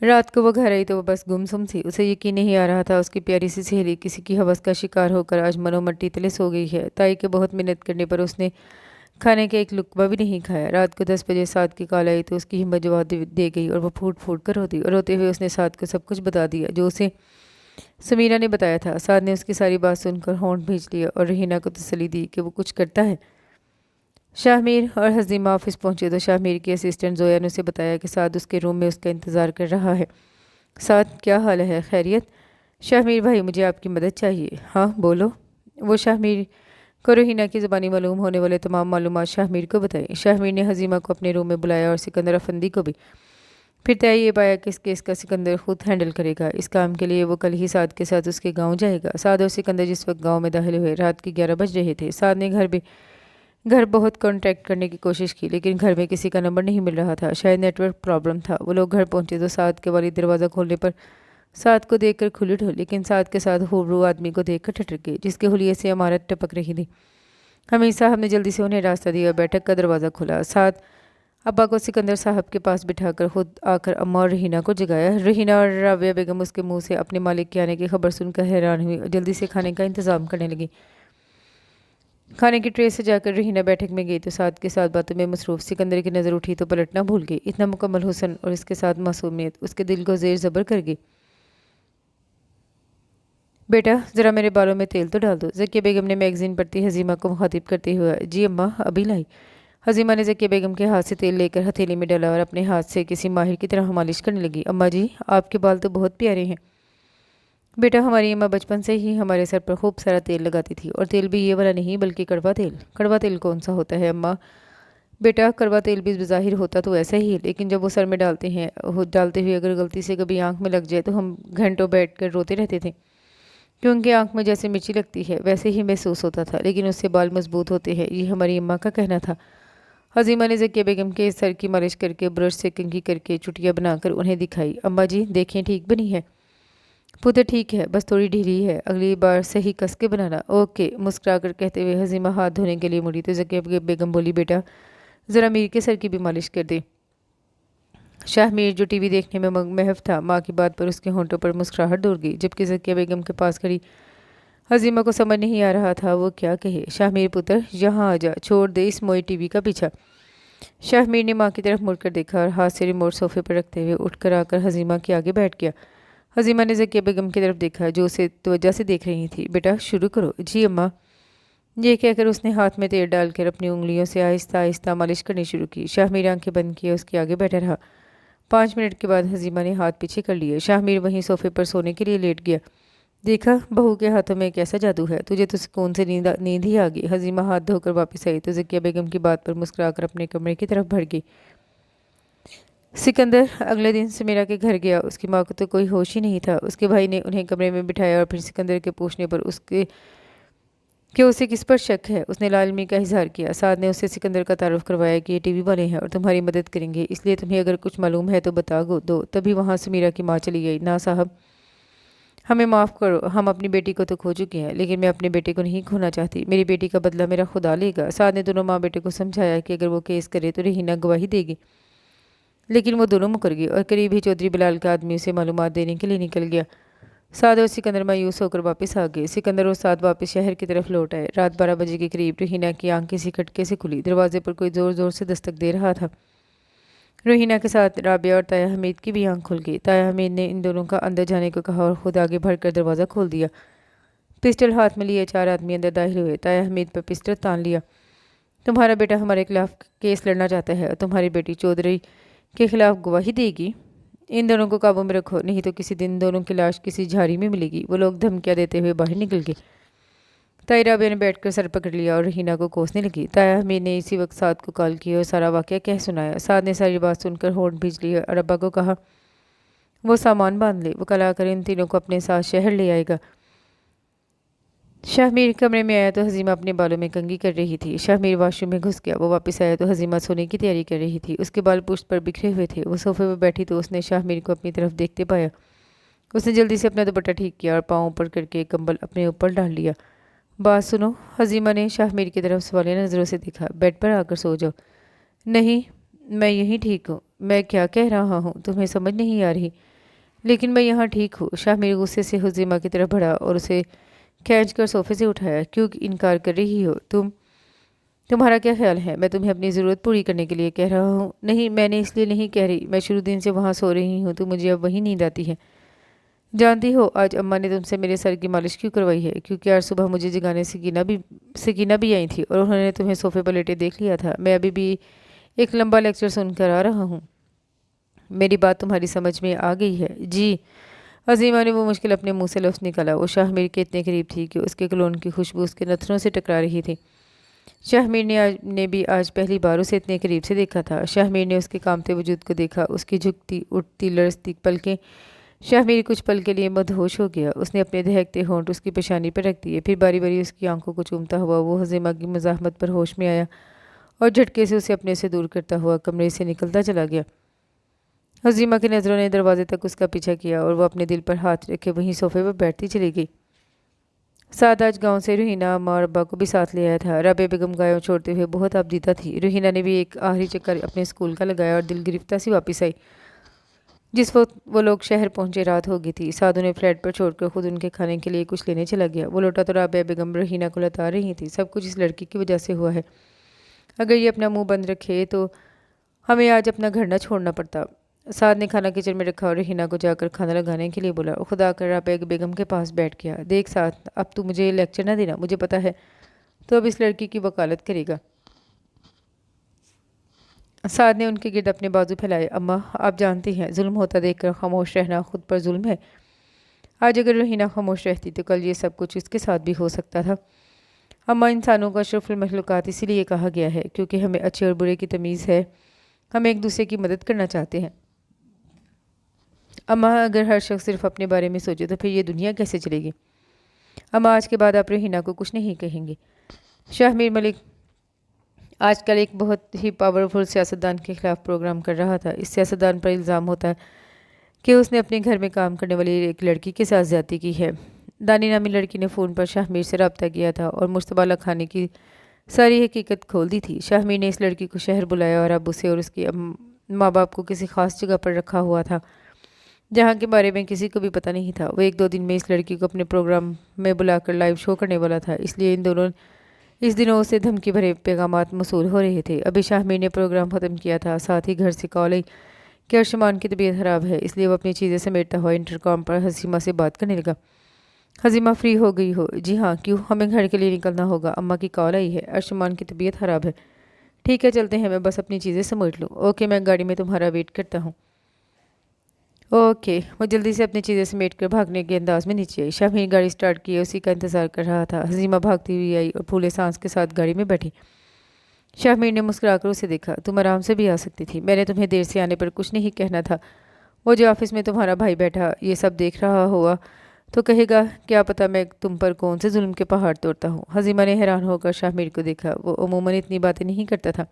रात को वो घर आई तो वो बस गुमसुम थी। उसे यकीन नहीं आ रहा था उसकी प्यारी सी सहेली किसी की हवस का शिकार होकर आज मनो मट्टी तले सो गई है। ताई के बहुत मिन्नत करने पर उसने खाने का एक लुकमा भी नहीं खाया। रात को 10 बजे साद की कॉल आई तो उसकी हिम्मत जवाब दे गई और वो फूट फूट कर रोती, और रोते हुए उसने साद को सब कुछ बता दिया जो उसे समीरा ने बताया था। साद ने उसकी सारी बात सुनकर होंठ भींच लिया और रहीना को तसल्ली दी कि वो कुछ करता है। शाहमीर और हज़ीमा ऑफिस पहुंचे तो शाहमीर की असिस्टेंट जोया ने उसे बताया कि साद उसके रूम में उसका इंतज़ार कर रहा है। साद, क्या हाल है? खैरियत? शाहमीर भाई, मुझे आपकी मदद चाहिए। हाँ बोलो। वो शाहमीर को रोहिना की ज़बानी मालूम होने वाले तमाम मालूमात शाहमीर को बताई। शाहमीर ने हज़ीमा को अपने रूम में बुलाया और सिकंदर अफंदी को भी। फिर तय ये पाया कि इस केस का सिकंदर खुद हैंडल करेगा। इस काम के लिए वो कल ही साद के साथ उसके गांव जाएगा। साद और सिकंदर जिस वक्त गांव में दाखिल हुए रात के 11 बज रहे थे। साद ने घर बहुत कांटेक्ट करने की कोशिश की, लेकिन घर में किसी का नंबर नहीं मिल रहा था। शायद नेटवर्क प्रॉब्लम था। वो लोग घर पहुंचे तो साद के वालिद दरवाज़ा खोलने पर साद को देखकर खुली उठे, लेकिन साद के साथ हुबरू आदमी को देखकर ठठक गए जिसके हुलिये से इमारत टपक रही थी। हमीद साहब ने जल्दी से उन्हें रास्ता दिया। बैठक का दरवाज़ा खुला। साद अब्बा को सिकंदर साहब के पास बिठाकर खुद आकर अम्मा और रहीना को जगाया। रहीना और राबिया बेगम उसके मुंह से अपने मालिक के आने की खबर सुनकर हैरान हुई और जल्दी से खाने का इंतज़ाम करने लगी। खाने की ट्रे से जाकर रहीना बैठक में गई तो साथ के साथ बातों में मसरूफ। सिकंदर की नज़र उठी तो पलटना भूल गई। इतना मुकम्मल हुस्न और इसके साथ मासूमियत उसके दिल को जेर ज़बर कर गई। बेटा ज़रा मेरे बालों में तेल तो डाल दो, ज़किया बेगम ने मैगज़ीन पढ़ती हज़ीमा को मुखातिब करते हुए। जी अम्मा, अभी लाई। हज़ीमा ने ज़किया बेगम के हाथ से तेल लेकर हथेली में डाला और अपने हाथ से किसी माहिर की तरह मालिश करने लगी। अम्मा जी, आपके बाल तो बहुत प्यारे हैं। बेटा हमारी अम्मा बचपन से ही हमारे सर पर खूब सारा तेल लगाती थी, और तेल भी ये वाला नहीं बल्कि कड़वा तेल। कड़वा तेल कौन सा होता है अम्मा? बेटा कड़वा तेल भी ज़ाहिर होता तो ऐसा ही है, लेकिन जब वो सर में डालते हुए अगर गलती से कभी आंख में लग जाए तो हम घंटों बैठ कर रोते रहते थे, क्योंकि आंख में जैसे मिर्ची लगती है वैसे ही महसूस होता था, लेकिन उससे बाल मजबूत होते हैं, ये हमारी अम्मा का कहना था। हज़ीमा ने ज़किया बेगम के सर की मालिश करके ब्रश से कंघी करके चुटिया बनाकर उन्हें दिखाई। अम्मा जी देखें, ठीक बनी है। पुत्र ठीक है, बस थोड़ी ढीली है, अगली बार सही कस के बनाना। ओके, मुस्कुराकर कहते हुए हज़ीमा हाथ धोने के लिए मुड़ी तो ज़किया बेगम बोली, बेटा ज़रा मीर के सर की भी मालिश कर दे। शाहमीर जो टीवी देखने में महव था, माँ की बात पर उसके होंठों पर मुस्कुराहट दौड़ गई, जबकि ज़किया बेगम के पास खड़ी हज़ीमा को समझ नहीं आ रहा था वो क्या कहे। शाहमीर पुत्र यहाँ आ जा, छोड़ दे इस मोई टीवी का पीछा। शाहमीर ने माँ की तरफ मुड़कर देखा और हाथ से रिमोट सोफे पर रखते हुए उठकर आकर हज़ीमा के आगे बैठ गया। हज़ीमा ने ज़किया बेगम की तरफ देखा जो उसे तवज्जो से देख रही थी। बेटा शुरू करो। जी अम्मा। ये कहकर उसने हाथ में तेल डालकर अपनी उंगलियों से आहिस्ता आहिस्ता मालिश करनी शुरू की। शाहमीर आंखें बंद किए उसके आगे बैठा रहा। 5 मिनट के बाद हज़ीमा ने हाथ पीछे कर लिए। शाहमीर वहीं सोफे पर सोने के लिए लेट गया। देखा बहू के हाथों में कैसा जादू है, तुझे तो सुकून से नींद ही आ गई। हज़ीमा हाथ धोकर वापस आई तो ज़किया बेगम की बात पर मुस्कुराकर अपने कमरे की तरफ बढ़ गई। सिकंदर अगले दिन समीरा के घर गया। उसकी माँ को तो कोई होश ही नहीं था। उसके भाई ने उन्हें कमरे में बिठाया और फिर सिकंदर के पूछने पर उसे किस पर शक है, उसने लालमी का इजहार किया। साद ने उससे सिकंदर का तारुफ करवाया कि ये टीवी वाले हैं और तुम्हारी मदद करेंगे, इसलिए तुम्हें अगर कुछ मालूम है तो बता दो। तभी वहाँ समीरा की माँ चली गई। ना साहब, हमें माफ़ करो, हम अपनी बेटी को तो खो चुके हैं, लेकिन मैं अपने बेटे को नहीं खोना चाहती। मेरी बेटी का बदला मेरा खुदा लेगा। साद ने दोनों माँ बेटे को समझाया कि अगर वो केस करे तो रहीना गवाही देगी, लेकिन वो दोनों मुकर गए और करीब ही चौधरी बिलाल का आदमी उसे मालूमात देने के लिए निकल गया। साद और सिकंदर मायूस होकर वापस आ गए। सिकंदर और साद वापस शहर की तरफ लौट आए। रात 12 बजे के करीब रहीना की आंख किसी खटके से खुली। दरवाजे पर कोई ज़ोर ज़ोर से दस्तक दे रहा था। रहीना के साथ राबिया और ताया हमीद की भी आंख खुल गई। ताया हमीद ने इन दोनों का अंदर जाने को कहा और खुद आगे बढ़कर दरवाज़ा खोल दिया। पिस्टल हाथ में लिए 4 आदमी अंदर दाखिल हुए। ताया हमीद पर पिस्टल तान लिया। तुम्हारा बेटा हमारे खिलाफ केस लड़ना चाहता है और तुम्हारी बेटी चौधरी के खिलाफ गवाही देगी। इन दोनों को काबू में रखो, नहीं तो किसी दिन दोनों की लाश किसी झाड़ी में मिलेगी। वो लोग धमकियाँ देते हुए बाहर निकल गए। ताया राबिया ने बैठकर सर पकड़ लिया और रहीना को कोसने लगी। ताया हमीद ने इसी वक्त साद को कॉल किया और सारा वाक़या कह सुनाया। साद ने सारी बात सुनकर होंठ भींच लिया और अब्बा को कहा वो सामान बांध ले, वो कल आकर इन तीनों को अपने साथ शहर ले आएगा। शाहमीर कमरे में आया तो हज़ीमा अपने बालों में कंघी कर रही थी। शाहमीर वॉशरूम में घुस गया। वो वापस आया तो हज़ीमा सोने की तैयारी कर रही थी। उसके बाल पुश्त पर बिखरे हुए थे। वो सोफे पर बैठी तो उसने शाहमीर को अपनी तरफ देखते पाया। उसने जल्दी से अपना दुपट्टा ठीक किया और पाँव ऊपर करके कंबल अपने ऊपर डाल लिया। बात सुनो, हज़ीमा ने शाहमीर की तरफ सवालिया नज़रों से देखा। बेड पर आकर सो जाओ। नहीं, मैं यहीं ठीक हूँ। मैं क्या कह रहा हूँ तुम्हें समझ नहीं आ रही, लेकिन मैं यहाँ ठीक हूँ। शाहमीर गुस्से से हज़ीमा की तरफ बढ़ा और उसे खींच कर सोफे से उठाया। क्यों इनकार कर रही हो तुम्हारा क्या ख्याल है? मैं तुम्हें अपनी ज़रूरत पूरी करने के लिए कह रहा हूँ। नहीं, मैंने इसलिए नहीं कह रही, मैं शुरू दिन से वहाँ सो रही हूँ तो मुझे अब वहीं नींद आती है। जानती हो आज अम्मा ने तुमसे मेरे सर की मालिश क्यों करवाई है? क्योंकि आज सुबह मुझे जगाने सकीना भी आई थी और उन्होंने तुम्हें सोफे पर लेटे देख लिया था। मैं अभी भी एक लंबा लेक्चर सुनकर आ रहा हूँ। मेरी बात तुम्हारी समझ में आ गई है? जी। हज़ीमा ने वो मुश्किल अपने मुंह से लफ्ज़ निकाला। वो शाहमीर के इतने करीब थी कि उसके कलोन की खुशबू उसके नथनों से टकरा रही थी। शाहमीर ने भी आज पहली बार उसे इतने करीब से देखा था। शाहमीर ने उसके कामते वजूद को देखा, उसकी झुकती उठती लरजती पलकें। शाहमीर कुछ पल के लिए मदहोश हो गया। उसने अपने दहकते होंठ उसकी पेशानी पर रख दिए। फिर बारी बारी उसकी आंखों को चूमता हुआ वो हज़ीमा की मज़ाहमत पर होश में आया और झटके से उसे अपने से दूर करता हुआ कमरे से निकलता चला गया। हज़ीमा की नज़रों ने दरवाजे तक उसका पीछा किया और वो अपने दिल पर हाथ रखे वहीं सोफे पर बैठती चली गई। साद आज गांव से रुहीना अम्मा और अब्बा को भी साथ ले आया था। राबिया बेगम गायों छोड़ते हुए बहुत आबदीदा थी। रुहीना ने भी एक आखिरी चक्कर अपने स्कूल का लगाया और दिल गिरफ्ता सी वापस आई। جس وقت وہ لوگ شہر پہنچے رات ہو گئی تھی۔ سعد انہیں فلیٹ پر چھوڑ کر خود ان کے کھانے کے لیے کچھ لینے چلا گیا۔ وہ لوٹا تو رابعہ بیگم رہینہ کو لتا رہی تھی۔ سب کچھ اس لڑکی کی وجہ سے ہوا ہے۔ اگر یہ اپنا منہ بند رکھے تو ہمیں آج اپنا گھر نہ چھوڑنا پڑتا۔ سعد نے کھانا کچن میں رکھا اور رہینہ کو جا کر کھانا لگانے کے لیے بولا۔ خدا کر رابعہ بیگم کے پاس بیٹھ گیا۔ دیکھ سعد، اب تو مجھے لیکچر نہ دینا، مجھے پتا ہے تو اب اس لڑکی کی وکالت کرے گا۔ سعد نے ان کے گرد اپنے بازو پھیلائے۔ اماں، آپ جانتی ہیں ظلم ہوتا دیکھ کر خاموش رہنا خود پر ظلم ہے۔ آج اگر رہینہ خاموش رہتی تو کل یہ سب کچھ اس کے ساتھ بھی ہو سکتا تھا۔ اماں، انسانوں کو اشرف المخلوقات اسی لیے کہا گیا ہے کیونکہ ہمیں اچھے اور برے کی تمیز ہے، ہم ایک دوسرے کی مدد کرنا چاہتے ہیں۔ اماں، اگر ہر شخص صرف اپنے بارے میں سوچے تو پھر یہ دنیا کیسے چلے گی؟ اماں، آج کے بعد آپ رہینہ کو کچھ نہیں کہیں گے۔ شاہ میر ملک آج کل ایک بہت ہی پاورفل سیاستدان کے خلاف پروگرام کر رہا تھا۔ اس سیاستدان پر الزام ہوتا ہے کہ اس نے اپنے گھر میں کام کرنے والی ایک لڑکی کے ساتھ زیادتی کی ہے۔ دانی نامی لڑکی نے فون پر شاہ میر سے رابطہ کیا تھا اور مشتبہ کھانے کی ساری حقیقت کھول دی تھی۔ شاہ میر نے اس لڑکی کو شہر بلایا اور اب اسے اور اس کے ماں باپ کو کسی خاص جگہ پر رکھا ہوا تھا جہاں کے بارے میں کسی کو بھی پتہ نہیں تھا۔ وہ ایک دو دن میں اس لڑکی کو اپنے پروگرام میں بلا کر لائیو شو کرنے والا تھا، اس لیے اس دنوں اسے دھمکی بھرے پیغامات موصول ہو رہے تھے۔ ابھی شاہ میر نے پروگرام ختم کیا تھا، ساتھ ہی گھر سے کال آئی کہ ارشمان کی طبیعت خراب ہے، اس لیے وہ اپنی چیزیں سمیٹتا ہوا انٹرکام پر حسیمہ سے بات کرنے لگا۔ حسیمہ، فری ہو گئی ہو؟ جی ہاں، کیوں؟ ہمیں گھر کے لیے نکلنا ہوگا، اماں کی کال آئی ہے، ارشمان کی طبیعت خراب ہے۔ ٹھیک ہے، چلتے ہیں، میں بس اپنی چیزیں سمیٹ لوں۔ اوکے، میں گاڑی میں تمہارا ویٹ کرتا ہوں۔ اوکے۔ وہ جلدی سے اپنی چیزیں سمیٹ کر بھاگنے کے انداز میں نیچے آئی۔ شاہ میر گاڑی سٹارٹ کیے اسی کا انتظار کر رہا تھا۔ حسیمہ بھاگتی ہوئی آئی اور پھولے سانس کے ساتھ گاڑی میں بیٹھی۔ شاہ میر نے مسکرا کر اسے دیکھا۔ تم آرام سے بھی آ سکتی تھی، میں نے تمہیں دیر سے آنے پر کچھ نہیں کہنا تھا۔ وہ جو آفس میں تمہارا بھائی بیٹھا یہ سب دیکھ رہا ہوا تو کہے گا کیا پتہ میں تم پر کون سے ظلم کے پہاڑ توڑتا ہوں۔ حسیمہ نے حیران ہو کر شاہ میر کو دیکھا۔ وہ عموماً اتنی باتیں نہیں کرتا تھا۔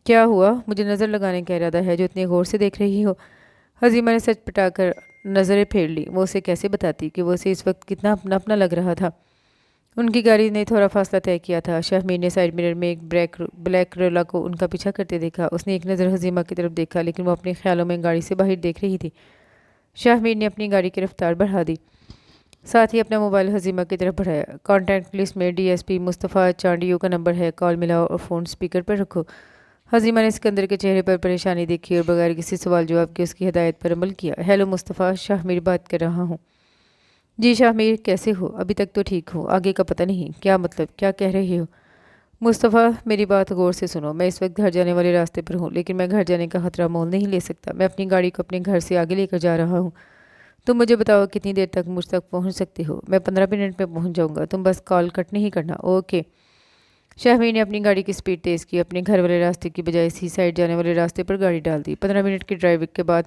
کیا ہوا؟ مجھے نظر لگانے کا ارادہ ہے جو اتنے غور سے دیکھ رہی ہو؟ حسیمہ نے سچ پٹا کر نظریں پھیر لی۔ وہ اسے کیسے بتاتی کہ وہ اسے اس وقت کتنا اپنا اپنا لگ رہا تھا۔ ان کی گاڑی نے تھوڑا فاصلہ طے کیا تھا۔ شاہ میر نے سائیڈ مرر میں ایک بلیک رولا کو ان کا پیچھا کرتے دیکھا۔ اس نے ایک نظر حسیمہ کی طرف دیکھا لیکن وہ اپنے خیالوں میں گاڑی سے باہر دیکھ رہی تھی۔ شاہ میر نے اپنی گاڑی کی رفتار بڑھا دی، ساتھ ہی اپنا موبائل حسیمہ کی طرف بڑھایا۔ کانٹیکٹ لسٹ میں ڈی ایس پی مصطفیٰ چانڈیو کا نمبر ہے، کال ملاؤ اور فون سپیکر پر رکھو۔ حسیمہ نے سکندر کے چہرے پر پریشانی دیکھی اور بغیر کسی سوال جواب کے اس کی ہدایت پر عمل کیا۔ ہیلو مصطفیٰ، شاہ میر بات کر رہا ہوں۔ جی شاہ میر، کیسے ہو؟ ابھی تک تو ٹھیک ہوں، آگے کا پتہ نہیں۔ کیا مطلب؟ کیا کہہ رہے ہو؟ مصطفیٰ، میری بات غور سے سنو۔ میں اس وقت گھر جانے والے راستے پر ہوں لیکن میں گھر جانے کا خطرہ مول نہیں لے سکتا۔ میں اپنی گاڑی کو اپنے گھر سے آگے لے کر جا رہا ہوں۔ تم مجھے بتاؤ کتنی دیر تک مجھ تک پہنچ سکتے ہو؟ میں 15 منٹ میں پہنچ جاؤں گا، تم بس کال کٹ نہیں کرنا۔ اوکے۔ شاہ میر نے اپنی گاڑی کی سپیڈ تیز کی، اپنے گھر والے راستے کی بجائے سی سائڈ جانے والے راستے پر گاڑی ڈال دی۔ 15 منٹ کی ڈرائیونگ کے بعد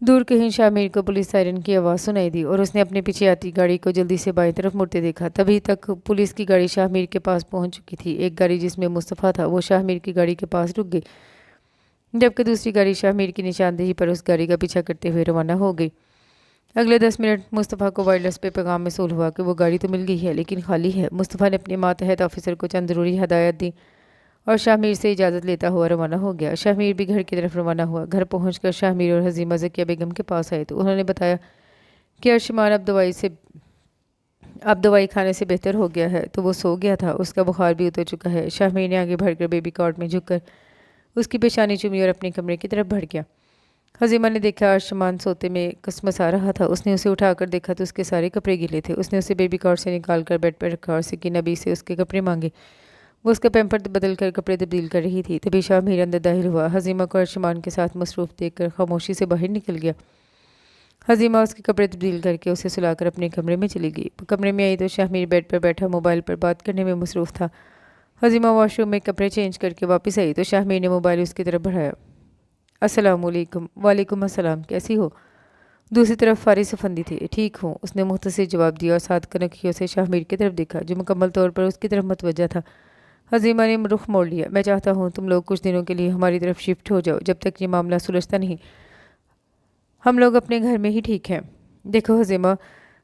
دور کہیں شاہ میر کو پولیس سائرن کی آواز سنائی دی اور اس نے اپنے پیچھے آتی گاڑی کو جلدی سے بائیں طرف مڑتے دیکھا۔ تبھی تک پولیس کی گاڑی شاہ میر کے پاس پہنچ چکی تھی۔ ایک گاڑی جس میں مصطفیٰ تھا وہ شاہ میر کی گاڑی کے پاس رک گئی، جبکہ دوسری گاڑی شاہ میر کی نشاندہی پر اس گاڑی کا پیچھا کرتے ہوئے روانہ ہو گئی۔ اگلے 10 منٹ مصطفیٰ کو وائرلیس پہ پیغام موصول ہوا کہ وہ گاڑی تو مل گئی ہے لیکن خالی ہے۔ مصطفیٰ نے اپنے ماتحت آفیسر کو چند ضروری ہدایات دی اور شاہ میر سے اجازت لیتا ہوا روانہ ہو گیا۔ شاہ میر بھی گھر کی طرف روانہ ہوا۔ گھر پہنچ کر شاہ میر اور حسیمہ ذکیہ بیگم کے پاس آئے تو انہوں نے بتایا کہ ارشمان اب دوائی کھانے سے بہتر ہو گیا ہے، تو وہ سو گیا تھا، اس کا بخار بھی اتر چکا ہے۔ شاہ میر نے آگے بڑھ کر بیبی کاٹ میں جھک کر اس کی پیشانی چومی اور اپنے کمرے کی طرف بڑھ گیا۔ حسیمہ نے دیکھا ارشمان سوتے میں کسمسا رہا تھا۔ اس نے اسے اٹھا کر دیکھا تو اس کے سارے کپڑے گیلے تھے۔ اس نے اسے بیبی کاٹ سے نکال کر بیڈ پر رکھا اور سکینہ بی سے اس کے کپڑے مانگے۔ وہ اس کا پیمپر بدل کر کپڑے تبدیل کر رہی تھی۔ تبھی شاہ میر اندر داخل ہوا۔ حسیمہ کو ارشمان کے ساتھ مصروف دیکھ کر خاموشی سے باہر نکل گیا۔ حسیمہ اس کے کپڑے تبدیل کر کے اسے سلا کر اپنے کمرے میں چلی گئی۔ کمرے میں آئی تو شاہ میر بیڈ پر بیٹھا موبائل پر بات کرنے میں مصروف تھا۔ حسیمہ واش روم میں کپڑے چینج کر کے واپس آئی تو شاہ میر نے موبائل اس کی طرف بڑھایا۔ السلام علیکم۔ وعلیکم السلام، کیسی ہو؟ دوسری طرف فارس افندی تھے۔ ٹھیک ہوں، اس نے مختصر جواب دیا اور ساتھ کنکھیوں سے شاہ میر کی طرف دیکھا جو مکمل طور پر اس کی طرف متوجہ تھا۔ حسیمہ نے رخ موڑ لیا۔ میں چاہتا ہوں تم لوگ کچھ دنوں کے لیے ہماری طرف شفٹ ہو جاؤ جب تک یہ معاملہ سلجھتا نہیں۔ ہم لوگ اپنے گھر میں ہی ٹھیک ہیں۔ دیکھو حسیمہ،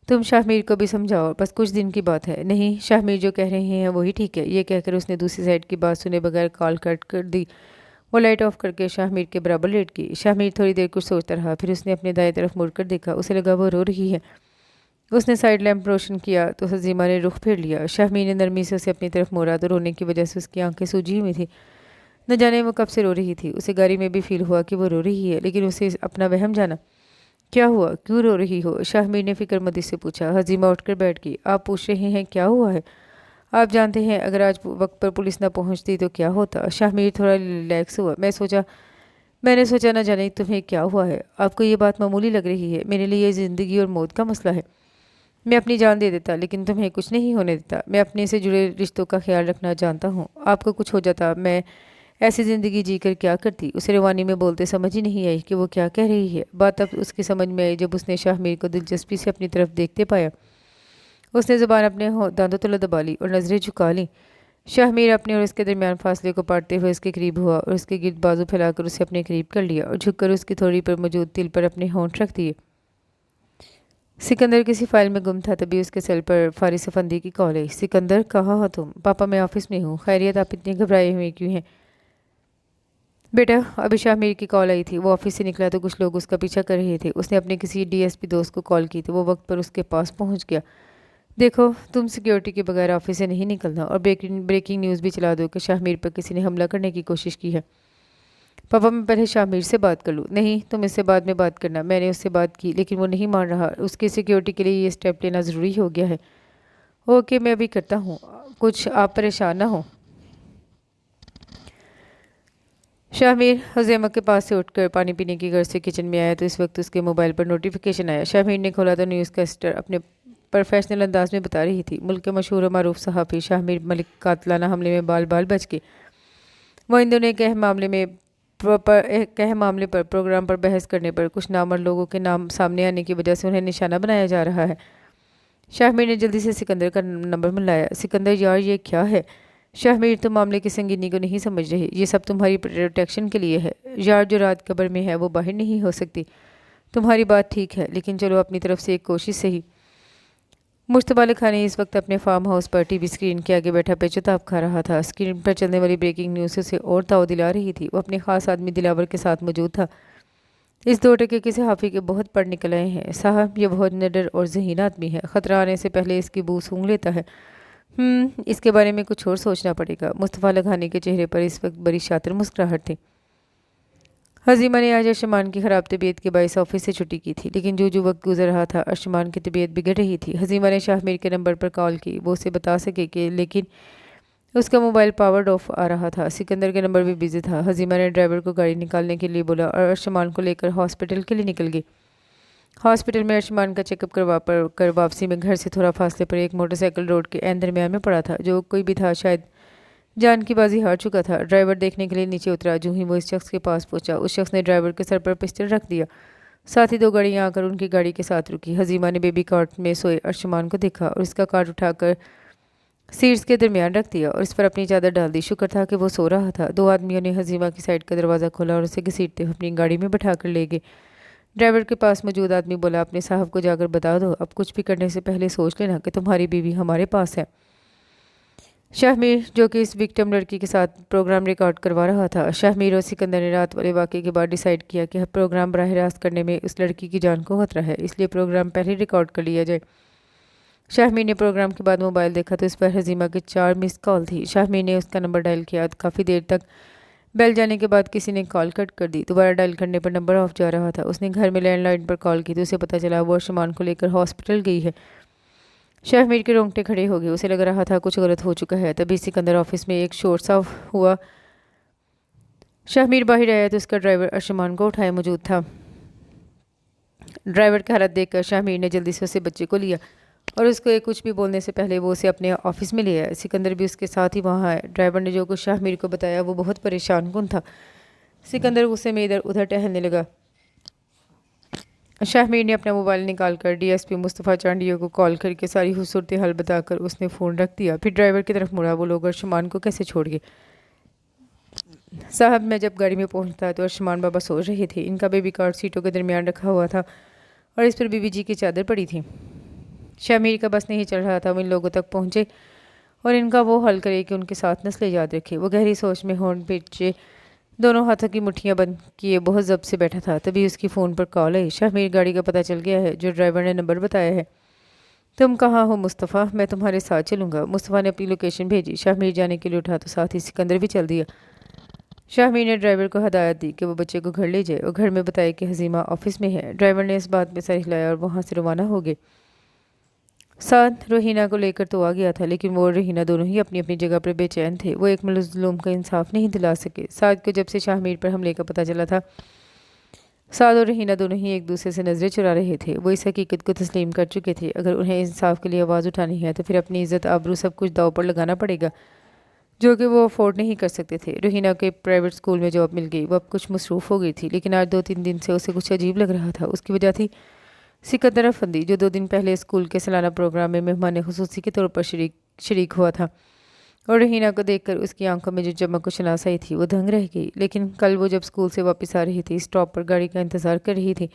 تم شاہ میر کو بھی سمجھاؤ، بس کچھ دن کی بات ہے۔ نہیں، شاہ میر جو کہہ رہے ہیں وہی ٹھیک ہے۔ یہ کہہ کر اس نے دوسری سائڈ کی بات سنے بغیر کال کٹ کر دی۔ وہ لائٹ آف کر کے شاہ میر کے برابر لیٹ گئی۔ شاہ میر تھوڑی دیر کچھ سوچتا رہا، پھر اس نے اپنے دائیں طرف مڑ کر دیکھا، اسے لگا وہ رو رہی ہے۔ اس نے سائیڈ لیمپ روشن کیا تو حزیمہ نے رخ پھیر لیا۔ شاہ میر نے نرمی سے اسے اپنی طرف موڑا تو رونے کی وجہ سے اس کی آنکھیں سوجی ہوئی تھیں۔ نہ جانے وہ کب سے رو رہی تھی۔ اسے گاڑی میں بھی فیل ہوا کہ وہ رو رہی ہے، لیکن اسے اپنا وہم جانا۔ کیا ہوا؟ کیوں رو رہی ہو؟ شاہ میر نے فکر مندی سے پوچھا۔ حزیمہ اٹھ کر بیٹھ گئی۔ آپ پوچھ رہے ہیں کیا ہوا ہے؟ آپ جانتے ہیں اگر آج وقت پر پولیس نہ پہنچتی تو کیا ہوتا؟ شاہ میر تھوڑا ریلیکس ہوا۔ میں نے سوچا نہ جانے تمہیں کیا ہوا ہے۔ آپ کو یہ بات معمولی لگ رہی ہے، میرے لیے یہ زندگی اور موت کا مسئلہ ہے۔ میں اپنی جان دے دیتا لیکن تمہیں کچھ نہیں ہونے دیتا۔ میں اپنے سے جڑے رشتوں کا خیال رکھنا جانتا ہوں۔ آپ کو کچھ ہو جاتا میں ایسی زندگی جی کر کیا کرتی؟ اسے روانی میں بولتے سمجھ ہی نہیں آئی کہ وہ کیا کہہ رہی ہے۔ بات اب اس کی سمجھ میں آئی جب اس نے شاہ میر کو دلچسپی سے اپنی طرف دیکھتے پایا۔ اس نے زبان اپنے دانتوں تلے دبا لی اور نظریں جھکا لیں۔ شاہ میر اپنے اور اس کے درمیان فاصلے کو پاٹتے ہوئے اس کے قریب ہوا اور اس کے گرد بازو پھیلا کر اسے اپنے قریب کر لیا اور جھک کر اس کی تھوڑی پر موجود تل پر اپنے ہونٹ رکھ دیے۔ سکندر کسی فائل میں گم تھا، تبھی اس کے سیل پر فارس افندی کی کال آئی۔ سکندر کہاں ہو تم؟ پاپا میں آفس میں ہوں۔ خیریت؟ آپ اتنے گھبرائے ہوئے کیوں ہیں؟ بیٹا ابھی شاہ میر کی کال آئی تھی، وہ آفس سے نکلا تو کچھ لوگ اس کا پیچھا کر رہے تھے۔ اس نے اپنے کسی ڈی ایس پی دوست کو کال کی تو وہ وقت پر اس کے پاس پہنچ گیا۔ دیکھو تم سیکیورٹی کے بغیر آفس سے نہیں نکلنا اور بریکنگ نیوز بھی چلا دو کہ شاہ میر پر کسی نے حملہ کرنے کی کوشش کی ہے۔ پاپا میں پہلے شاہ میر سے بات کر لوں۔ نہیں تم اس سے بعد میں بات کرنا۔ میں نے اس سے بات کی لیکن وہ نہیں مان رہا۔ اس کی سیکیورٹی کے لیے یہ سٹیپ لینا ضروری ہو گیا ہے۔ اوکے میں ابھی کرتا ہوں، کچھ آپ پریشان نہ ہوں۔ شاہ میر حزیمہ کے پاس سے اٹھ کر پانی پینے کی غرض سے کچن میں آیا تو اس وقت اس کے موبائل پر نوٹیفیکیشن آیا۔ شاہ میر نے کھولا تو نیوز کا اسٹر اپنے پروفیشنل انداز میں بتا رہی تھی، ملک کے مشہور و معروف صحافی شاہ میر ملک قاتلانہ حملے میں بال بال بچ گئے۔ وہ ان دونوں ایک اہم معاملے پر پروگرام پر بحث کرنے پر کچھ نامور لوگوں کے نام سامنے آنے کی وجہ سے انہیں نشانہ بنایا جا رہا ہے۔ شاہ میر نے جلدی سے سکندر کا نمبر ملایا۔ سکندر یار یہ کیا ہے؟ شاہ میر تم معاملے کی سنگینی کو نہیں سمجھ رہے، یہ سب تمہاری پروٹیکشن کے لیے ہے۔ یار جو رات قبر میں ہے وہ باہر نہیں ہو سکتی۔ تمہاری بات ٹھیک ہے لیکن چلو اپنی طرف سے ایک کوشش صحیح۔ مشتبہ علی خان اس وقت اپنے فارم ہاؤس پر ٹی وی اسکرین کے آگے بیٹھا پیچتاب کھا رہا تھا۔ اسکرین پر چلنے والی بریکنگ نیوز اسے اور تاؤ دلا رہی تھی۔ وہ اپنے خاص آدمی دلاور کے ساتھ موجود تھا۔ اس 2 ٹکے کے صحافی کے بہت پڑھ نکل آئے ہیں صاحب، یہ بہت نڈر اور ذہین آدمی ہے، خطرہ آنے سے پہلے اس کی بو سونگھ لیتا ہے۔ اس کے بارے میں کچھ اور سوچنا پڑے گا۔ مصطفیٰ لکھانی کے چہرے پر اس وقت بڑی شاطر مسکراہٹ تھی۔ حزیمہ نے آج ارشمان کی خراب طبیعت کے باعث آفس سے چھٹی کی تھی، لیکن جو وقت گزر رہا تھا ارشمان کی طبیعت بگڑ رہی تھی۔ حزیمہ نے شاہ میر کے نمبر پر کال کی، وہ اسے بتا سکے کہ لیکن اس کا موبائل پاورڈ آف آ رہا تھا۔ سکندر کا نمبر بھی بزی تھا۔ حزیمہ نے ڈرائیور کو گاڑی نکالنے کے لیے بولا اور ارشمان کو لے کر ہاسپٹل کے لیے نکل گئی۔ ہاسپٹل میں ارشمان کا چیک اپ کروا کر واپسی میں گھر سے تھوڑا فاصلے پر ایک موٹر سائیکل روڈ کے عین درمیان میں پڑا تھا۔ جو کوئی بھی تھا شاید جان کی بازی ہار چکا تھا۔ ڈرائیور دیکھنے کے لیے نیچے اترا۔ جو ہی وہ اس شخص کے پاس پہنچا، اس شخص نے ڈرائیور کے سر پر پسٹل رکھ دیا۔ ساتھ ہی 2 گاڑیاں آ کر ان کی گاڑی کے ساتھ رکی۔ حزیمہ نے بیبی کارٹ میں سوئے ارشمان کو دیکھا اور اس کا کارٹ اٹھا کر سیٹس کے درمیان رکھ دیا اور اس پر اپنی چادر ڈال دی۔ شکر تھا کہ وہ سو رہا تھا۔ 2 آدمیوں نے حزیمہ کی سائیڈ کا دروازہ کھولا اور اسے گھسیٹتے ہوئے اپنی گاڑی میں بٹھا کر لے گئے۔ ڈرائیور کے پاس موجود آدمی بولا اپنے صاحب کو جا کر بتا دو، اب کچھ بھی کرنے سے پہلے سوچ لینا کہ تمہاری بیوی ہمارے پاس ہے۔ شاہ میر جو کہ اس وکٹم لڑکی کے ساتھ پروگرام ریکارڈ کروا رہا تھا، شاہ میر اور سکندر نے رات والے واقعے کے بعد ڈیسائیڈ کیا کہ پروگرام براہ راست کرنے میں اس لڑکی کی جان کو خطرہ ہے، اس لیے پروگرام پہلے ریکارڈ کر لیا جائے۔ شاہ میر نے پروگرام کے بعد موبائل دیکھا تو اس پر حزیمہ کی 4 مس کال تھی۔ شاہ میر نے اس کا نمبر ڈائل کیا۔ کافی دیر تک بیل جانے کے بعد کسی نے کال کٹ کر دی۔ دوبارہ ڈائل کرنے پر نمبر آف جا رہا تھا۔ اس نے گھر میں لینڈ لائن پر کال کی تو اسے پتہ چلا وہ ارشمان کو لے کر ہاسپٹل گئی ہے۔ شاہ میر کے رونگٹے کھڑے ہو گئے، اسے لگ رہا تھا کچھ غلط ہو چکا ہے۔ تبھی سکندر آفس میں ایک شور سا ہوا۔ شاہ میر باہر آیا تو اس کا ڈرائیور ارشمان کو اٹھائے موجود تھا۔ ڈرائیور کی حالت دیکھ کر شاہ میر نے جلدی سے اسے بچے کو لیا اور اس کو کچھ بھی بولنے سے پہلے وہ اسے اپنے آفس میں لے آیا۔ سکندر بھی اس کے ساتھ ہی وہاں آیا۔ ڈرائیور نے جو کچھ شاہ میر کو بتایا وہ بہت پریشان کن تھا۔ سکندر غصے میں ادھر ادھر ٹہلنے لگا۔ شاہ میر نے اپنا موبائل نکال کر ڈی ایس پی مصطفیٰ چانڈیو کو کال کر کے ساری صورتحال بتا کر اس نے فون رکھ دیا۔ پھر ڈرائیور کی طرف مڑا، وہ لوگ ارشمان کو کیسے چھوڑ گئے؟ صاحب میں جب گاڑی میں پہنچتا تو ارشمان بابا سو رہے تھے۔ ان کا بیبی کارٹ سیٹوں کے درمیان رکھا ہوا تھا اور اس پر بیوی جی کی چادر پڑی تھی۔ شاہ میر کا بس نہیں چل رہا تھا، وہ ان لوگوں تک پہنچے اور ان کا وہ حل کرے کہ ان کے ساتھ نسلیں یاد رکھے۔ وہ گہری سوچ میں ہونٹ پیچھے دونوں ہاتھوں کی مٹھیاں بند کیے بہت ضبط سے بیٹھا تھا۔ تبھی اس کی فون پر کال آئی۔ شاہمیر گاڑی کا پتہ چل گیا ہے، جو ڈرائیور نے نمبر بتایا ہے۔ تم کہاں ہو مصطفیٰ؟ میں تمہارے ساتھ چلوں گا۔ مصطفیٰ نے اپنی لوکیشن بھیجی۔ شاہمیر جانے کے لیے اٹھا تو ساتھ ہی سکندر بھی چل دیا۔ شاہمیر نے ڈرائیور کو ہدایت دی کہ وہ بچے کو گھر لے جائے اور گھر میں بتائے کہ حزیمہ آفس میں ہے۔ ڈرائیور نے اس بات میں سر ہلایا اور وہاں سے روانہ ہو گئے۔ ساتھ روہینہ کو لے کر تو آ گیا تھا، لیکن وہ اور روہینہ دونوں ہی اپنی اپنی جگہ پر بے چین تھے۔ وہ ایک مظلوم کا انصاف نہیں دلا سکے۔ سعد کو جب سے شاہمیر پر حملے کا پتہ چلا تھا، سعد اور روہینہ دونوں ہی ایک دوسرے سے نظریں چرا رہے تھے۔ وہ اس حقیقت کو تسلیم کر چکے تھے، اگر انہیں انصاف کے لیے آواز اٹھانی ہے تو پھر اپنی عزت آبرو سب کچھ داؤ پر لگانا پڑے گا، جو کہ وہ افورڈ نہیں کر سکتے تھے۔ روہینہ کے پرائیویٹ اسکول میں جاب مل گئی۔ وہ اب کچھ مصروف ہو گئی تھی، لیکن آج 2-3 دن سے اسے کچھ عجیب لگ رہا تھا۔ اس کی وجہ تھی سکندر افندی، جو 2 دن پہلے اسکول کے سالانہ پروگرام میں مہمان خصوصی کے طور پر شریک ہوا تھا، اور روہینہ کو دیکھ کر اس کی آنکھوں میں جو چمک و شناسائی تھی وہ دنگ رہ گئی۔ لیکن کل وہ جب اسکول سے واپس آ رہی تھی، اسٹاپ پر گاڑی کا انتظار کر رہی تھی،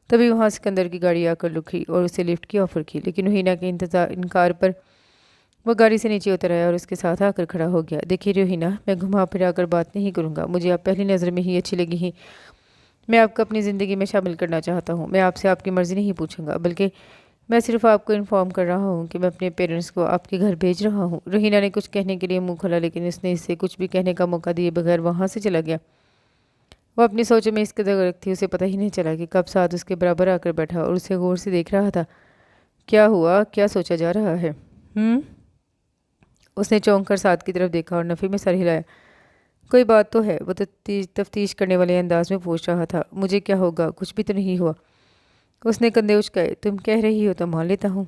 تبھی وہاں سکندر کی گاڑی آ کر رکی اور اسے لفٹ کی آفر کی، لیکن روہینہ کے انکار پر وہ گاڑی سے نیچے اتر آیا اور اس کے ساتھ آ کر کھڑا ہو گیا۔ دیکھیے روہینہ، میں گھما پھرا کر بات نہیں کروں گا، مجھے آپ پہلی نظر میں ہی اچھی لگی ہیں۔ میں آپ کو اپنی زندگی میں شامل کرنا چاہتا ہوں۔ میں آپ سے آپ کی مرضی نہیں پوچھوں گا، بلکہ میں صرف آپ کو انفارم کر رہا ہوں کہ میں اپنے پیرنٹس کو آپ کے گھر بھیج رہا ہوں۔ روہینہ نے کچھ کہنے کے لیے منہ کھولا، لیکن اس نے اسے کچھ بھی کہنے کا موقع دیے بغیر وہاں سے چلا گیا۔ وہ اپنی سوچوں میں اس قدر غرق تھی، اسے پتہ ہی نہیں چلا کہ کب سعد اس کے برابر آ کر بیٹھا اور اسے غور سے دیکھ رہا تھا۔ کیا ہوا؟ کیا سوچا جا رہا ہے؟ اس نے چونک کر سعد کی طرف دیکھا اور نفی میں سر ہلایا۔ کوئی بات تو ہے، وہ تفتیش کرنے والے انداز میں پوچھ رہا تھا۔ مجھے کیا ہوگا؟ کچھ بھی تو نہیں ہوا۔ اس نے کندھے اچکائے۔ تم کہہ رہی ہو تو مان لیتا ہوں۔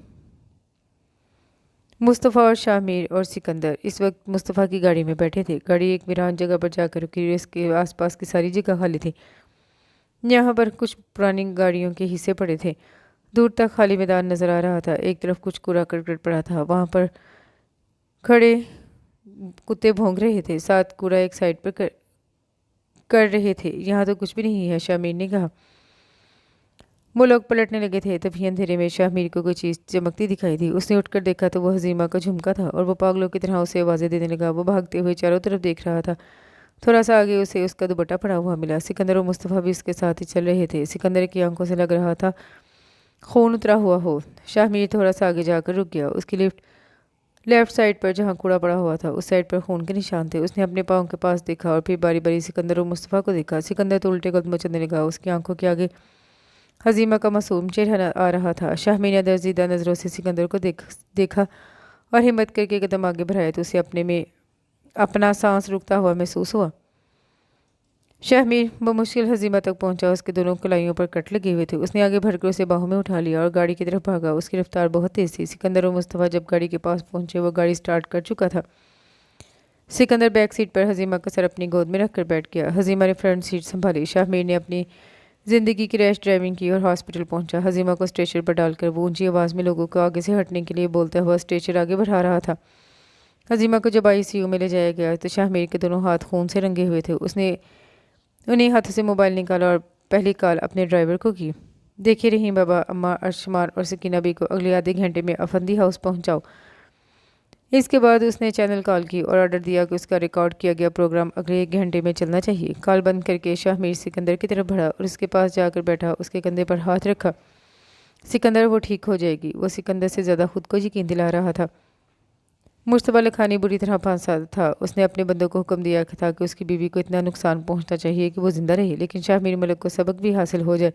مصطفیٰ اور شاہمیر اور سکندر اس وقت مصطفیٰ کی گاڑی میں بیٹھے تھے۔ گاڑی ایک ویران جگہ پر جا کر رکی اور اس کے آس پاس کی ساری جگہ خالی تھی۔ یہاں پر کچھ پرانی گاڑیوں کے حصے پڑے تھے۔ دور تک خالی میدان نظر آ رہا تھا۔ ایک طرف کچھ کوڑا کرکٹ پڑا تھا، وہاں پر کھڑے کتے بھونک رہے تھے، ساتھ کوڑا ایک سائڈ پر کر رہے تھے۔ یہاں تو کچھ بھی نہیں ہے، شاہمیر نے کہا۔ وہ لوگ پلٹنے لگے تھے، تبھی اندھیرے میں شاہمیر کو کوئی چیز چمکتی دکھائی دی۔ اس نے اٹھ کر دیکھا تو وہ حزیمہ کا جھمکا تھا، اور وہ پاگلوں کی طرح اسے آوازیں دینے لگا۔ وہ بھاگتے ہوئے چاروں طرف دیکھ رہا تھا۔ تھوڑا سا آگے اسے اس کا دوپٹہ پڑا ہوا ملا۔ سکندر اور مصطفیٰ بھی اس کے ساتھ ہی چل رہے تھے۔ سکندر کی آنکھوں سے لگ رہا تھا خون اترا ہوا ہو۔ شاہمیر تھوڑا سا آگے جا کر رک گیا۔ اس کی لیفٹ سائڈ پر جہاں کوڑا پڑا ہوا تھا، اس سائڈ پر خون کے نشان تھے۔ اس نے اپنے پاؤں کے پاس دیکھا اور پھر باری باری سکندر اور مصطفیٰ کو دیکھا۔ سکندر تو الٹے قدموں چلنے لگا، اس کی آنکھوں کے آگے حزیمہ کا معصوم چہرہ آ رہا تھا۔ شاہمیر نے درزیدہ نظروں سے سکندر کو دیکھا اور ہمت کر کے قدم آگے بڑھائے تو اسے اپنا سانس رکتا ہوا محسوس ہوا۔ شاہمیر بمشکل حزیمہ تک پہنچا، اس کے دونوں کلائیوں پر کٹ لگے ہوئے تھے۔ اس نے آگے بڑھ کر اسے باہوں میں اٹھا لیا اور گاڑی کی طرف بھاگا۔ اس کی رفتار بہت تیز تھی۔ سکندر اور مصطفیٰ جب گاڑی کے پاس پہنچے، وہ گاڑی سٹارٹ کر چکا تھا۔ سکندر بیک سیٹ پر حزیمہ کا سر اپنی گود میں رکھ کر بیٹھ گیا۔ حزیمہ نے فرنٹ سیٹ سنبھالی۔ شاہمیر نے اپنی زندگی کی ریش ڈرائیونگ کی اور ہاسپٹل پہنچا۔ حزیمہ کو اسٹریچر پر ڈال کر وہ اونچی آواز میں لوگوں کو آگے سے ہٹنے کے لیے بولتا ہوا اسٹریچر آگے بڑھا رہا تھا۔ حزیمہ کو جب ICU میں لے جایا گیا تو شاہمیر کے دونوں ہاتھ خون سے رنگے ہوئے تھے۔ اس نے انہیں ہاتھ سے موبائل نکالا اور پہلی کال اپنے ڈرائیور کو کی۔ دیکھیے رحیم بابا، اماں ارشمان اور سکینہ بی کو اگلے آدھے گھنٹے میں افندی ہاؤس پہنچاؤ۔ اس کے بعد اس نے چینل کال کی اور آرڈر دیا کہ اس کا ریکارڈ کیا گیا پروگرام اگلے 1 گھنٹے میں چلنا چاہیے۔ کال بند کر کے شاہمیر سکندر کی طرف بڑھا اور اس کے پاس جا کر بیٹھا، اس کے کندھے پر ہاتھ رکھا۔ سکندر، وہ ٹھیک ہو جائے گی۔ وہ سکندر سے زیادہ خود کو یقین دلا رہا تھا۔ مشتبہ لکھانی بری طرح پھنسا تھا۔ اس نے اپنے بندوں کو حکم دیا تھا کہ اس کی بیوی کو اتنا نقصان پہنچنا چاہیے کہ وہ زندہ رہے، لیکن شاہمیر ملک کو سبق بھی حاصل ہو جائے۔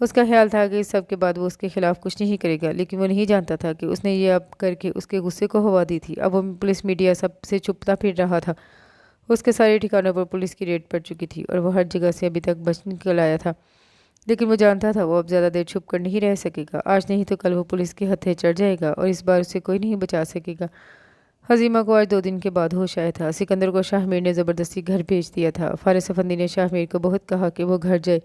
اس کا خیال تھا کہ اس سب کے بعد وہ اس کے خلاف کچھ نہیں کرے گا، لیکن وہ نہیں جانتا تھا کہ اس نے یہ اب کر کے اس کے غصے کو ہوا دی تھی۔ اب وہ پولیس میڈیا سب سے چھپتا پھر رہا تھا۔ اس کے سارے ٹھکانوں پر پولیس کی ریڈ پڑ چکی تھی اور وہ ہر جگہ سے ابھی تک بچ نکل آیا تھا، لیکن وہ جانتا تھا وہ اب زیادہ دیر چھپ کر نہیں رہ سکے گا۔ آج نہیں تو کل وہ پولیس کے ہتھے چڑھ جائے گا اور اس بار اسے کوئی نہیں بچا سکے گا۔ حزیمہ کو آج 2 دن کے بعد ہوش آیا تھا۔ سکندر کو شاہمیر نے زبردستی گھر بھیج دیا تھا۔ فارس افندی نے شاہمیر کو بہت کہا کہ وہ گھر جائے،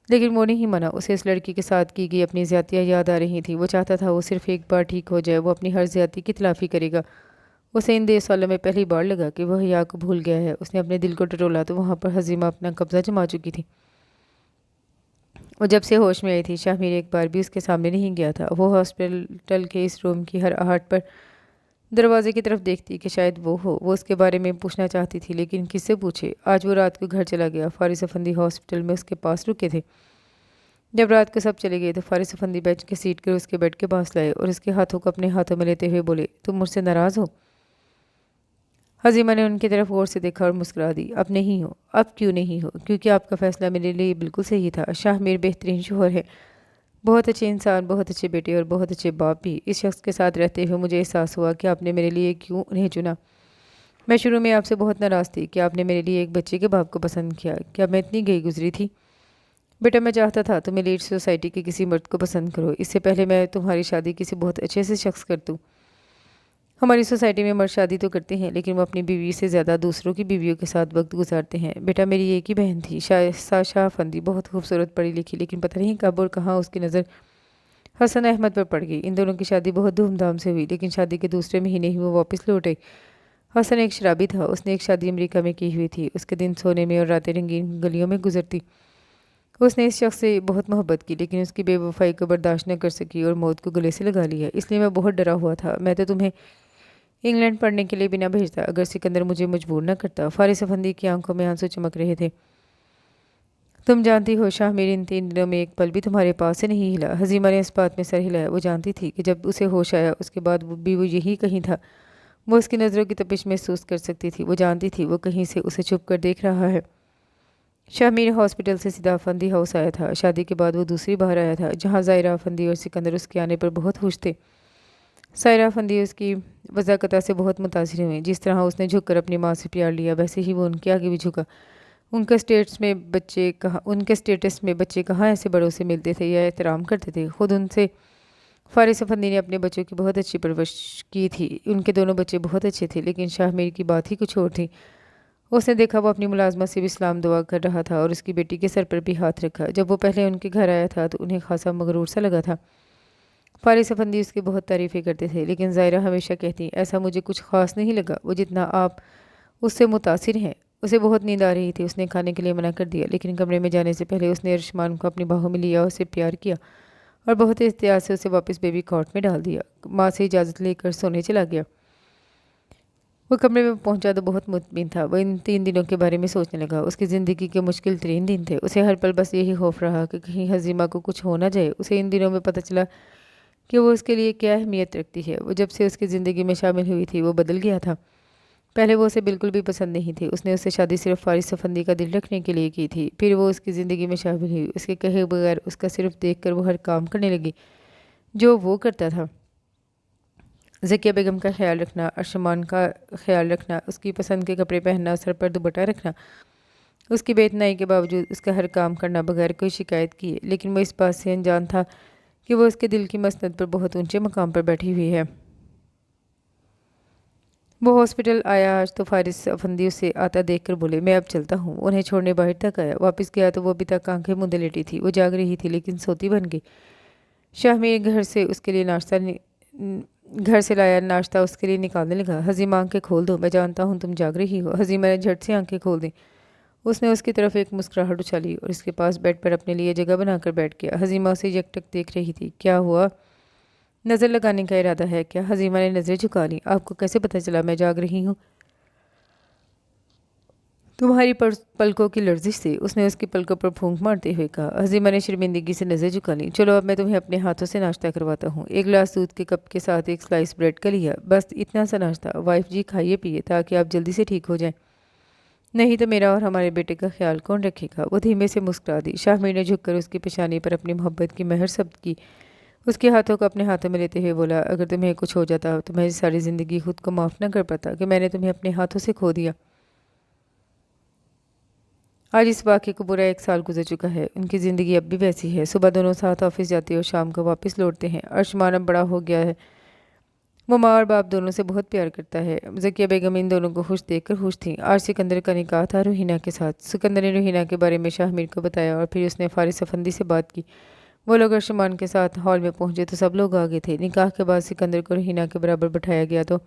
لیکن وہ نہیں مانا۔ اسے اس لڑکی کے ساتھ کی گئی اپنی زیادتیاں یاد آ رہی تھیں۔ وہ چاہتا تھا وہ صرف ایک بار ٹھیک ہو جائے، وہ اپنی ہر زیادتی کی تلافی کرے گا۔ اسے ان 10 سالوں میں پہلی بار لگا کہ وہ حیا کو بھول گیا ہے۔ اس نے اپنے دل کو ٹٹولا تو وہاں پر حزیمہ اپنا قبضہ جما چکی تھی۔ وہ جب سے ہوش میں آئی تھی، شاہمیر ایک بار بھی اس کے سامنے نہیں گیا تھا۔ وہ ہاسپٹل کے اس روم کی ہر آہٹ پر दरवाजे की तरफ देखती कि शायद वो हो। वो उसके बारे में पूछना चाहती थी, लेकिन किससे पूछे। आज वो रात को घर चला गया। फारिस अफंदी हॉस्पिटल में उसके पास रुके थे। जब रात को सब चले गए तो फारिस अफंदी बेंच के सीट कर उसके बेड के पास लाए और उसके हाथों को अपने हाथों में लेते हुए बोले, तुम मुझसे नाराज़ हो? हजीमा ने उनकी तरफ गौर से देखा और मुस्कुरा दी। अब नहीं हो। अब क्यों नहीं हो? क्योंकि आपका फैसला मेरे लिए बिल्कुल सही था। शाह मेरे बेहतरीन शोहर है, बहुत अच्छे इंसान, बहुत अच्छे बेटे और बहुत अच्छे बाप भी। इस शख्स के साथ रहते हुए मुझे एहसास हुआ कि आपने मेरे लिए क्यों उन्हें चुना। मैं शुरू में आपसे बहुत नाराज़ थी कि आपने मेरे लिए एक बच्चे के बाप को पसंद किया। क्या मैं इतनी गई गुजरी थी? बेटा, मैं चाहता था तुम एलीट सोसाइटी के किसी मर्द को पसंद करो, इससे पहले मैं तुम्हारी शादी किसी बहुत अच्छे से शख्स कर दूँ। हमारी सोसाइटी में मर्द शादी तो करते हैं, लेकिन वो अपनी बीवी से ज़्यादा दूसरों की बीवियों के साथ वक्त गुजारते हैं। बेटा, मेरी एक ही बहन थी, साशा अफंदी, बहुत खूबसूरत, पढ़ी लिखी, लेकिन पता नहीं कब और कहाँ उसकी नज़र हसन अहमद पर पड़ गई। इन दोनों की शादी बहुत धूमधाम से हुई, लेकिन शादी के दूसरे महीने ही वो वापस लौट आई। हसन एक शराबी था। उसने एक शादी अमेरिका में की हुई थी। उसके दिन सोने में और रातें रंगीन गलियों में गुजरती। उसने इस शख्स से बहुत मोहब्बत की, लेकिन उसकी बेवफाई को बर्दाश्त न कर सकी और मौत को गले से लगा लिया। इसलिए मैं बहुत डरा हुआ था। मैं तो तुम्हें इंग्लैंड पढ़ने के लिए भी ना भेजता अगर सिकंदर मुझे मजबूर न करता। फारिस अफंदी की आंखों में आंसू चमक रहे थे। तुम जानती हो शाह, मेरे इन 3 दिनों में एक पल भी तुम्हारे पास से नहीं हिला। हजीमा ने इस बात में सर हिलाया। वो जानती थी कि जब उसे होश आया उसके बाद वो यही कहीं था। वो उसकी नज़रों की तपिश महसूस कर सकती थी। वो जानती थी वो कहीं से उसे छुप कर देख रहा है। शाह मीर हॉस्पिटल से सीधा अफंदी हाउस आया था। शादी के बाद वो दूसरी बार आया था, जहाँ ज़ायरा अफंदी और सिकंदर उसके आने पर बहुत खुश थे। सायरा अफंदी उसकी वज़ाकता से बहुत मुतासिर हुई। जिस तरह उसने झुककर अपनी माँ से प्यार लिया, वैसे ही वो उनके आगे भी झुका। उनके स्टेटस में बच्चे कहाँ ऐसे बड़ों से मिलते थे या एहतराम करते थे। खुद उनसे फारिस अफंदी ने अपने बच्चों की बहुत अच्छी परवरिश की थी। उनके दोनों बच्चे बहुत अच्छे थे, लेकिन शाह मीर की बात ही कुछ और थी। उसने देखा वो अपनी मुलाजमत से भी सलाम दुआ कर रहा था और उसकी बेटी के सर पर भी हाथ रखा। जब वो पहले उनके घर आया था तो उन्हें खासा मगरूर सा लगा था। फारिस अफंदी उसकी बहुत तारीफ़ें करते थे, लेकिन ज़ायरा हमेशा कहती, ऐसा मुझे कुछ ख़ास नहीं लगा, वो जितना आप उससे मुतासिर हैं। उसे बहुत नींद आ रही थी। उसने खाने के लिए मना कर दिया, लेकिन कमरे में जाने से पहले उसने अरशमान को अपनी बाहों में लिया, उससे प्यार किया और बहुत एहतियात से उसे वापस बेबी कॉट में डाल दिया। माँ से इजाज़त लेकर सोने चला गया। वो कमरे में पहुंचा तो बहुत मुतमिन था। वो इन 3 दिनों के बारे में सोचने लगा। उसकी ज़िंदगी के मुश्किल तरीन दिन थे। उसे हर पल बस यही खौफ रहा कि कहीं हजीमा को कुछ हो ना जाए। उसे इन दिनों में पता चला कि वो उसके लिए क्या अहमियत रखती है। वो जब से उसकी ज़िंदगी में शामिल हुई थी वो बदल गया था। पहले वो उसे बिल्कुल भी पसंद नहीं थी। उसने उससे शादी सिर्फ फारिस अफंदी का दिल रखने के लिए की थी। फिर वो उसकी ज़िंदगी में शामिल हुई। उसके कहे बगैर, उसका सिर्फ देख कर वो हर काम करने लगी जो वो करता था। ज़किया बेगम का ख्याल रखना, अरशमान का ख्याल रखना, उसकी पसंद के कपड़े पहनना, सर पर दुपट्टा रखना, उसकी बेतनाई के बावजूद उसका हर काम करना बगैर कोई शिकायत किए। लेकिन वो इस बात से अनजान था कि वो उसके दिल की मसनद पर बहुत ऊंचे मकाम पर बैठी हुई है। वो हॉस्पिटल आया आज तो फारिस अफंदी उसे आता देखकर बोले, मैं अब चलता हूँ। उन्हें छोड़ने बाहर तक आया। वापस गया तो वो अभी तक आंखें मूंदे लेटी थी। वो जाग रही थी, लेकिन सोती बन गई। शाहमीर घर से लाया नाश्ता उसके लिए निकालने लगा। हजीमा, आंखें खोल दो, मैं जानता हूँ तुम जाग रही हो। हजीमा ने झट से आंखें खोल दी। उसने उसकी तरफ एक मुस्कुराहट उछाली और उसके पास बेड पर अपने लिए जगह बनाकर बैठ गया। हजीमा उसे यकटक देख रही थी। क्या हुआ? नज़र लगाने का इरादा है क्या? हजीमा ने नज़रें झुका ली। आपको कैसे पता चला मैं जाग रही हूँ? तुम्हारी पलकों की लर्जिश से, उसने उसकी पलकों पर फूंक मारते हुए कहा। हजीमा ने शर्मिंदगी से नज़र झुका ली। चलो अब मैं तुम्हें अपने हाथों से नाश्ता करवाता हूँ। एक गिलास दूध के कप के साथ एक स्लाइस ब्रेड का लिया। बस इतना सा नाश्ता। वाइफ जी, खाइए पिए ताकि आप जल्दी से ठीक हो जाएं। नहीं तो मेरा और हमारे बेटे का ख्याल कौन रखेगा? वो धीमे से मुस्कुरा दी। शाहमीर ने झुककर उसकी पेशानी पर अपनी मोहब्बत की महर शब्द की। उसके हाथों को अपने हाथों में लेते हुए बोला, अगर तुम्हें कुछ हो जाता तो मैं सारी ज़िंदगी खुद को माफ़ न कर पाता कि मैंने तुम्हें अपने हाथों से खो दिया। आज इस वाक़े को बुरा 1 साल गुजर चुका है। उनकी ज़िंदगी अब भी वैसी है। सुबह दोनों साथ ऑफिस जाते और शाम को वापस लौटते हैं। अरशमान अब बड़ा हो गया है। वो माँ और बाप दोनों से बहुत प्यार करता है। ज़किया बेगम इन दोनों को खुश देखकर खुश थी। आज सिकंदर का निकाह था रूहीना के साथ। सिकंदर ने रूहीना के बारे में शाहमीर को बताया और फिर उसने फारिस अफंदी से बात की। वो लोग अरशमान के साथ हॉल में पहुंचे तो सब लोग आ गए थे। निकाह के बाद सिकंदर को रूहीना के बराबर बैठाया गया तो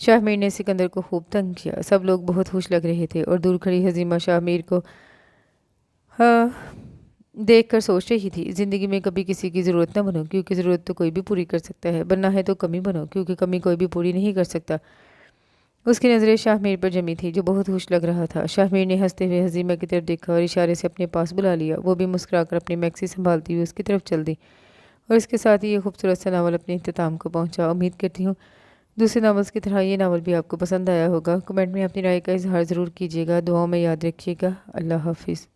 शाहमीर ने सिकंदर को खूब तंग किया। सब लोग बहुत खुश लग रहे थे और दूर खड़ी हजीमा शाहमीर को हाँ देख कर सोच रही थी, ज़िंदगी में कभी किसी की ज़रूरत ना बनो, क्योंकि ज़रूरत तो कोई भी पूरी कर सकता है। बनना है तो कमी बनो, क्योंकि कमी कोई भी पूरी नहीं कर सकता। उसकी नज़रें शाहमीर पर जमी थी, जो बहुत खुश लग रहा था। शाहमीर ने हंसते हुए हज़ीमा की तरफ देखा और इशारे से अपने पास बुला लिया। वो भी मुस्कुराकर अपनी मैक्सी संभालती हुई उसकी तरफ चल दी और इसके साथ ही ये खूबसूरत सा नावल अपने इख्तिताम को पहुंचा। उम्मीद करती हूँ दूसरे नावल्स की तरह ये नावल भी आपको पसंद आया होगा। कमेंट में अपनी राय का इजहार ज़रूर कीजिएगा। दुआओं में याद रखिएगा। अल्लाह हाफिज़।